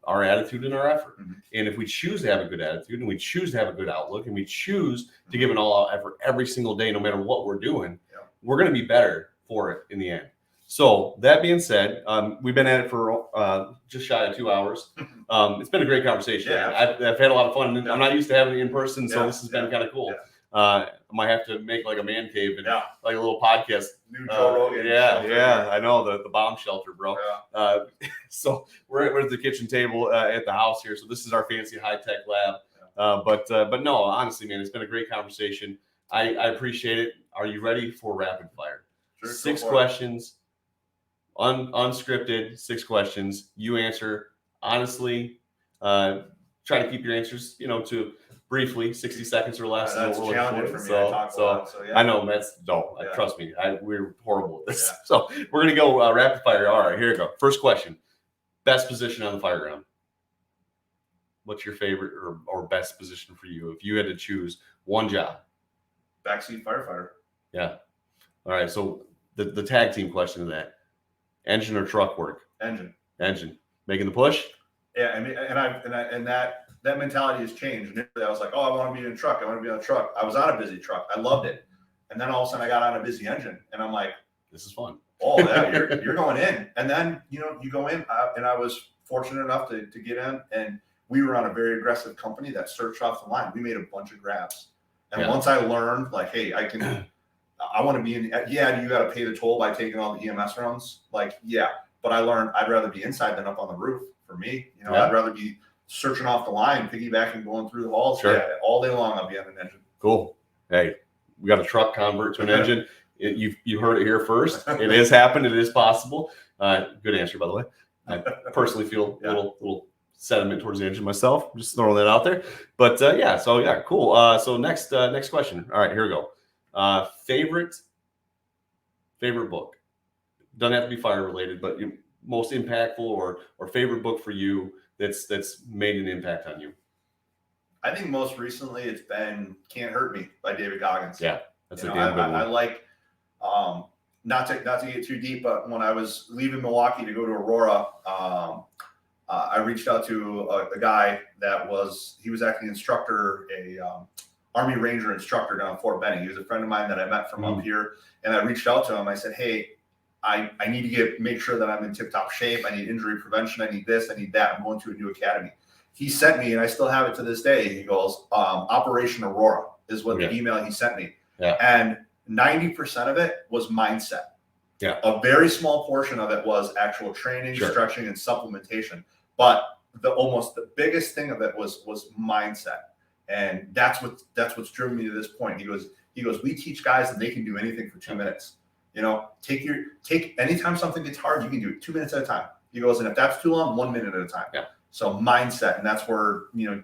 our attitude and our effort. Mm-hmm. And if we choose to have a good attitude and we choose to have a good outlook and we choose to give an all-out effort every single day, no matter what we're doing, we're going to be better for it in the end. So that being said, we've been at it for just shy of 2 hours. It's been a great conversation. Yeah. I've had a lot of fun. I'm not used to having it in person, so this has been kind of cool. Yeah. I might have to make like a man cave and like a little podcast. New Joe Rogan. I know the bomb shelter, bro. Yeah. So we're at the kitchen table at the house here. So this is our fancy high-tech lab. But no, honestly, man, it's been a great conversation. I appreciate it. Are you ready for rapid fire? Sure, 6 questions, unscripted, 6 questions. You answer honestly. Try to keep your answers, to briefly 60 seconds or less. That's challenging for me. I talk a lot, so yeah. I know trust me. We're horrible at this. Yeah. So we're gonna go rapid fire. All right, here we go. First question: best position on the fire ground. What's your favorite or best position for you if you had to choose one job? Backseat firefighter. Yeah. All right. So the tag team question of that: engine or truck work? Engine. Making the push. Yeah, I mean, and that mentality has changed. Initially, I was like, oh, I want to be in a truck. I want to be on a truck. I was on a busy truck. I loved it. And then all of a sudden I got on a busy engine and I'm like, this is fun. Oh, yeah, you're going in. And then, you go in and I was fortunate enough to get in, and we were on a very aggressive company that searched off the line. We made a bunch of grabs. And once I learned, like, hey, I want to be in, you got to pay the toll by taking all the EMS runs. Like, yeah, but I learned I'd rather be inside than up on the roof. For me, I'd rather be searching off the line, piggybacking, going through the halls. Sure. Yeah, all day long I'll be on an engine. Cool. Hey, we got a truck convert to an engine. You heard it here first. It has happened. It is possible. Good answer, by the way. I personally feel a little sentiment towards the engine myself. I'm just throwing that out there. But cool. So next question. All right, here we go. Favorite book. Doesn't have to be fire related, but most impactful or favorite book for you that's made an impact on you. I think most recently it's been Can't Hurt Me by David Goggins. Yeah, that's a damn good one. I like, not to get too deep, but when I was leaving Milwaukee to go to Aurora, I reached out to a guy he was actually an instructor, Army Ranger instructor down at Fort Benning. He was a friend of mine that I met from up here, and I reached out to him. I said, hey, I need to make sure that I'm in tip-top shape. I need injury prevention. I need this. I need that. I'm going to a new academy. He sent me, and I still have it to this day. He goes, Operation Aurora is what the email he sent me. Yeah. And 90% of it was mindset. Yeah. A very small portion of it was actual training, stretching, and supplementation. But the biggest thing of it was mindset. And that's what's driven me to this point. He goes, we teach guys that they can do anything for 2 minutes. Take anytime something gets hard, you can do it 2 minutes at a time. He goes, and if that's too long, 1 minute at a time. Yeah. So mindset, and that's where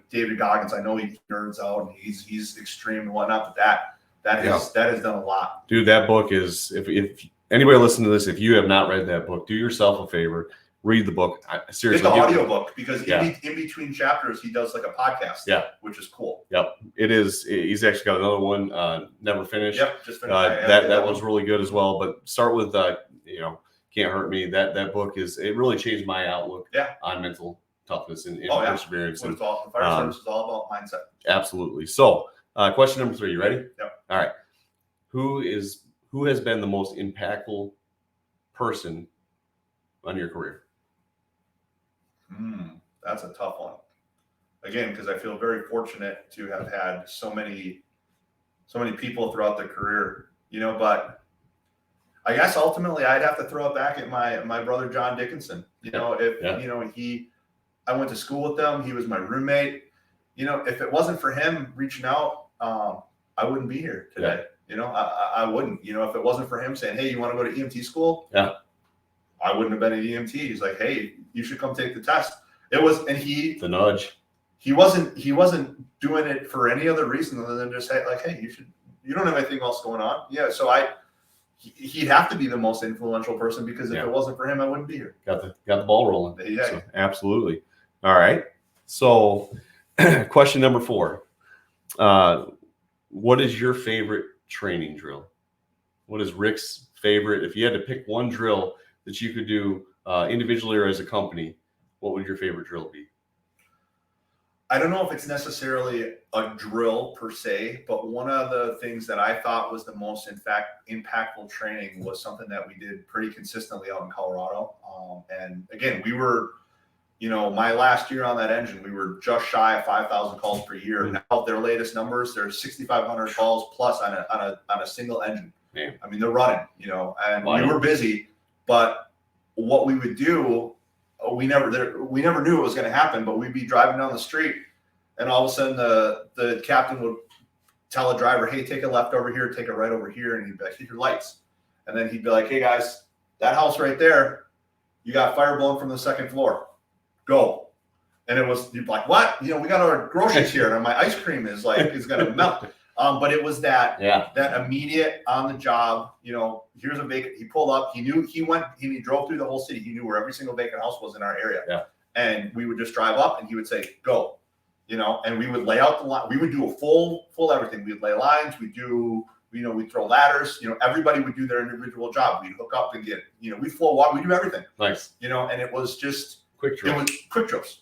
David Goggins. I know he nerds out and he's extreme and whatnot, but that has done a lot. Dude, that book is if anybody listening to this, if you have not read that book, do yourself a favor. Read the book. Seriously, get the audio book because in between chapters he does like a podcast. Yeah, which is cool. Yep, it is. He's actually got another one, Never Finished. Yep, just finished. That one's really good as well. But start with Can't Hurt Me. That book it really changed my outlook on mental toughness and perseverance. And fire service is all about mindset. Absolutely. So, question number 3. You ready? Yep. All right. Who has been the most impactful person on your career? That's a tough one. Again, because I feel very fortunate to have had so many people throughout their career, but I guess ultimately I'd have to throw it back at my brother, John Dickinson. I went to school with him. He was my roommate. If it wasn't for him reaching out, I wouldn't be here today. I wouldn't, if it wasn't for him saying, hey, you want to go to EMT school? Yeah. I wouldn't have been an EMT. He's like, hey, you should come take the test. The nudge. He wasn't doing it for any other reason other than just hey, you don't have anything else going on. Yeah. So he'd have to be the most influential person, because if it wasn't for him, I wouldn't be here. Got the ball rolling. Yeah. So, absolutely. All right. So question number 4. What is your favorite training drill? What is Rick's favorite? If you had to pick one drill that you could do individually or as a company, what would your favorite drill be? I don't know if it's necessarily a drill per se, but one of the things that I thought was the most, in fact, impactful training was something that we did pretty consistently out in Colorado. And again, we were, my last year on that engine, we were just shy of 5,000 calls per year. Now their latest numbers, they're 6,500 calls plus on a single engine. Man. I mean, they're running, and we were busy, but what we would do, we never knew it was going to happen, but we'd be driving down the street and all of a sudden the captain would tell a driver, hey, take a left over here, take a right over here. And he'd be like, hit your lights. And then he'd be like, hey guys, that house right there, you got fire blowing from the second floor, go. And you'd be like, what? We got our groceries here and my ice cream is going to melt. But it was that immediate on the job, here's a vacant, he pulled up, he knew he drove through the whole city. He knew where every single vacant house was in our area. Yeah. And we would just drive up and he would say, go, and we would lay out the line. We would do a full everything. We'd lay lines. We'd throw ladders, everybody would do their individual job. We'd hook up and get, we'd flow water. We do everything. Nice. And it was just, quick drills. It was quick drills,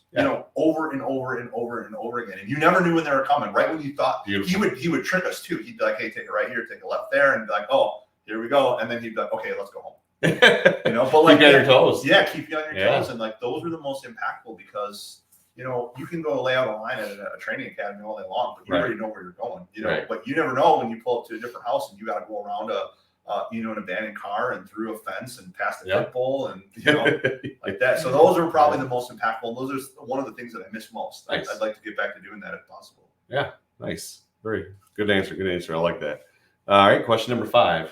over and over and over and over again. And you never knew when they were coming. Right when you thought, Beautiful. he would trick us too. He'd be like, hey, take a right here, take a left there. And be like, oh, here we go. And then he'd be like, okay, let's go home. But keep you on your toes. Yeah, keep you on your toes. And those were the most impactful because, you can go lay out a line at a training academy all day long, but you already know where you're going, but you never know when you pull up to a different house and you got to go around an abandoned car and through a fence and past the pit bull and like that. So those are probably the most impactful. Those are one of the things that I miss most. Nice. I'd like to get back to doing that if possible. Yeah, nice. Very good answer. Good answer. I like that. All right, question number 5.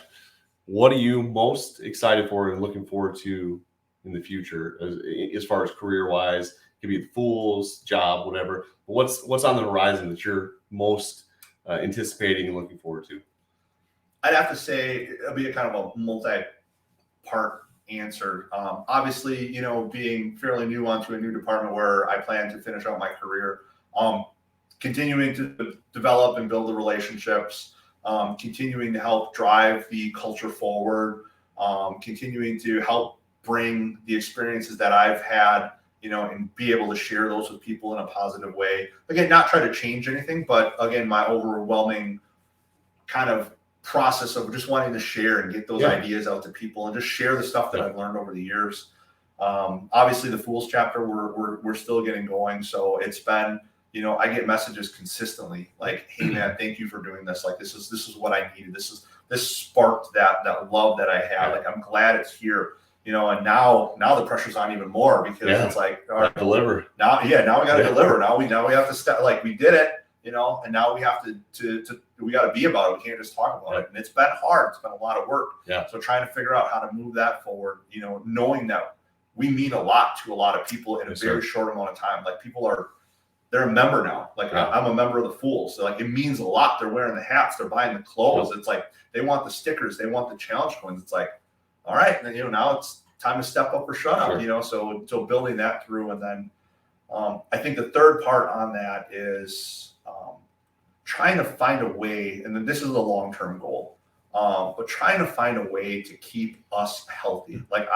What are you most excited for and looking forward to in the future as far as career-wise? It could be the Fools, job, whatever. But what's on the horizon that you're most anticipating and looking forward to? I'd have to say it'll be a kind of a multi-part answer. Obviously, being fairly new onto a new department where I plan to finish out my career, continuing to develop and build the relationships, continuing to help drive the culture forward, continuing to help bring the experiences that I've had, and be able to share those with people in a positive way. Again, not try to change anything, but again, my overwhelming kind of process of just wanting to share and get those ideas out to people and just share the stuff that I've learned over the years. Obviously the Fools chapter, we're still getting going. So it's been, I get messages consistently like, hey man, thank you for doing this. Like, this is what I needed. This sparked that love that I had. Like, I'm glad it's here, and now the pressure's on even more because it's like, all right, deliver now. Now we got to deliver. Now we have to step, like we did it, and now we have to we got to be about it. We can't just talk about it. And it's been hard. It's been a lot of work. Yeah. So trying to figure out how to move that forward, knowing that we mean a lot to a lot of people in a very short amount of time. Like, they're a member now. Like, I'm a member of the Fools. So like, it means a lot. They're wearing the hats. They're buying the clothes. It's like, they want the stickers. They want the challenge coins. It's like, all right, then, now it's time to step up or shut up, so building that through. And then I think the third part on that is trying to find a way, and then this is a long-term goal, but trying to find a way to keep us healthy. Like,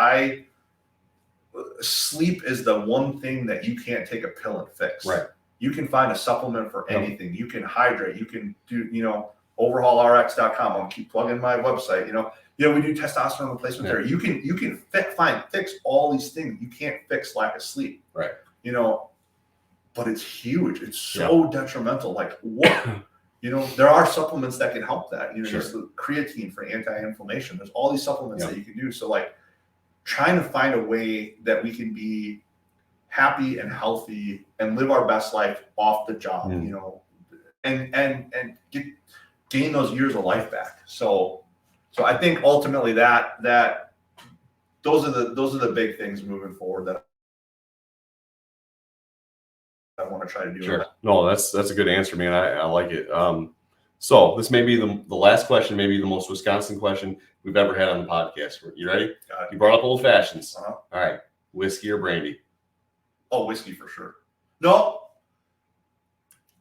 sleep is the one thing that you can't take a pill and fix. Right. You can find a supplement for anything. You can hydrate. You can do, overhaulrx.com. I'm keep plugging my website. You know, we do testosterone replacement therapy. You can fix all these things. You can't fix lack of sleep. Right. You know, but it's huge. It's so detrimental. Like what? You know, there are supplements that can help that. You know, just the creatine for anti-inflammation. There's all these supplements that you can do. So like trying to find a way that we can be happy and healthy and live our best life off the job, you know, and gain those years of life back. So I think ultimately that those are the big things moving forward that I want to try to do. Sure. No, that's a good answer, man. I like it. So this may be the last question, maybe the most Wisconsin question we've ever had on the podcast. You ready? You brought up old fashions. All right. Whiskey or brandy? Oh, whiskey for sure. No.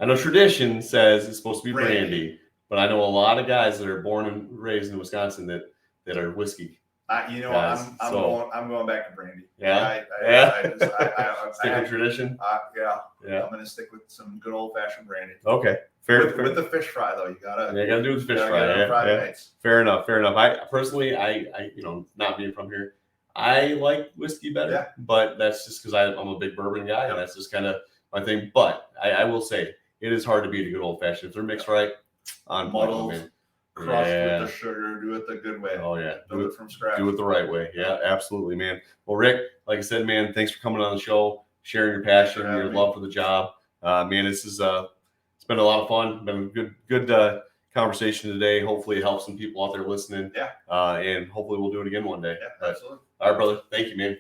I know tradition says it's supposed to be brandy, but I know a lot of guys that are born and raised in Wisconsin that are whiskey. You know, guys. I'm going back to brandy. Yeah. I stick with tradition. Yeah. I'm going to stick with some good old fashioned brandy. Okay. Fair. With the fish fry though, you gotta do the fish fry. Friday nights. Fair enough. I personally, I you know, not being from here, I like whiskey better, but that's just because I'm a big bourbon guy, and that's just kind of my thing. But I will say it is hard to beat a good old fashioned if they're mixed right. On muddled, crushed with the sugar, do it the good way. Oh yeah, do it from scratch. Do it the right way. Yeah, absolutely, man. Well, Rick, like I said, man, thanks for coming on the show, sharing your passion, your love for the job. Man, this is it's been a lot of fun. Been a good conversation today. Hopefully, it helps some people out there listening. Yeah. And hopefully, we'll do it again one day. Yeah, absolutely. All right, brother. Thank you, man.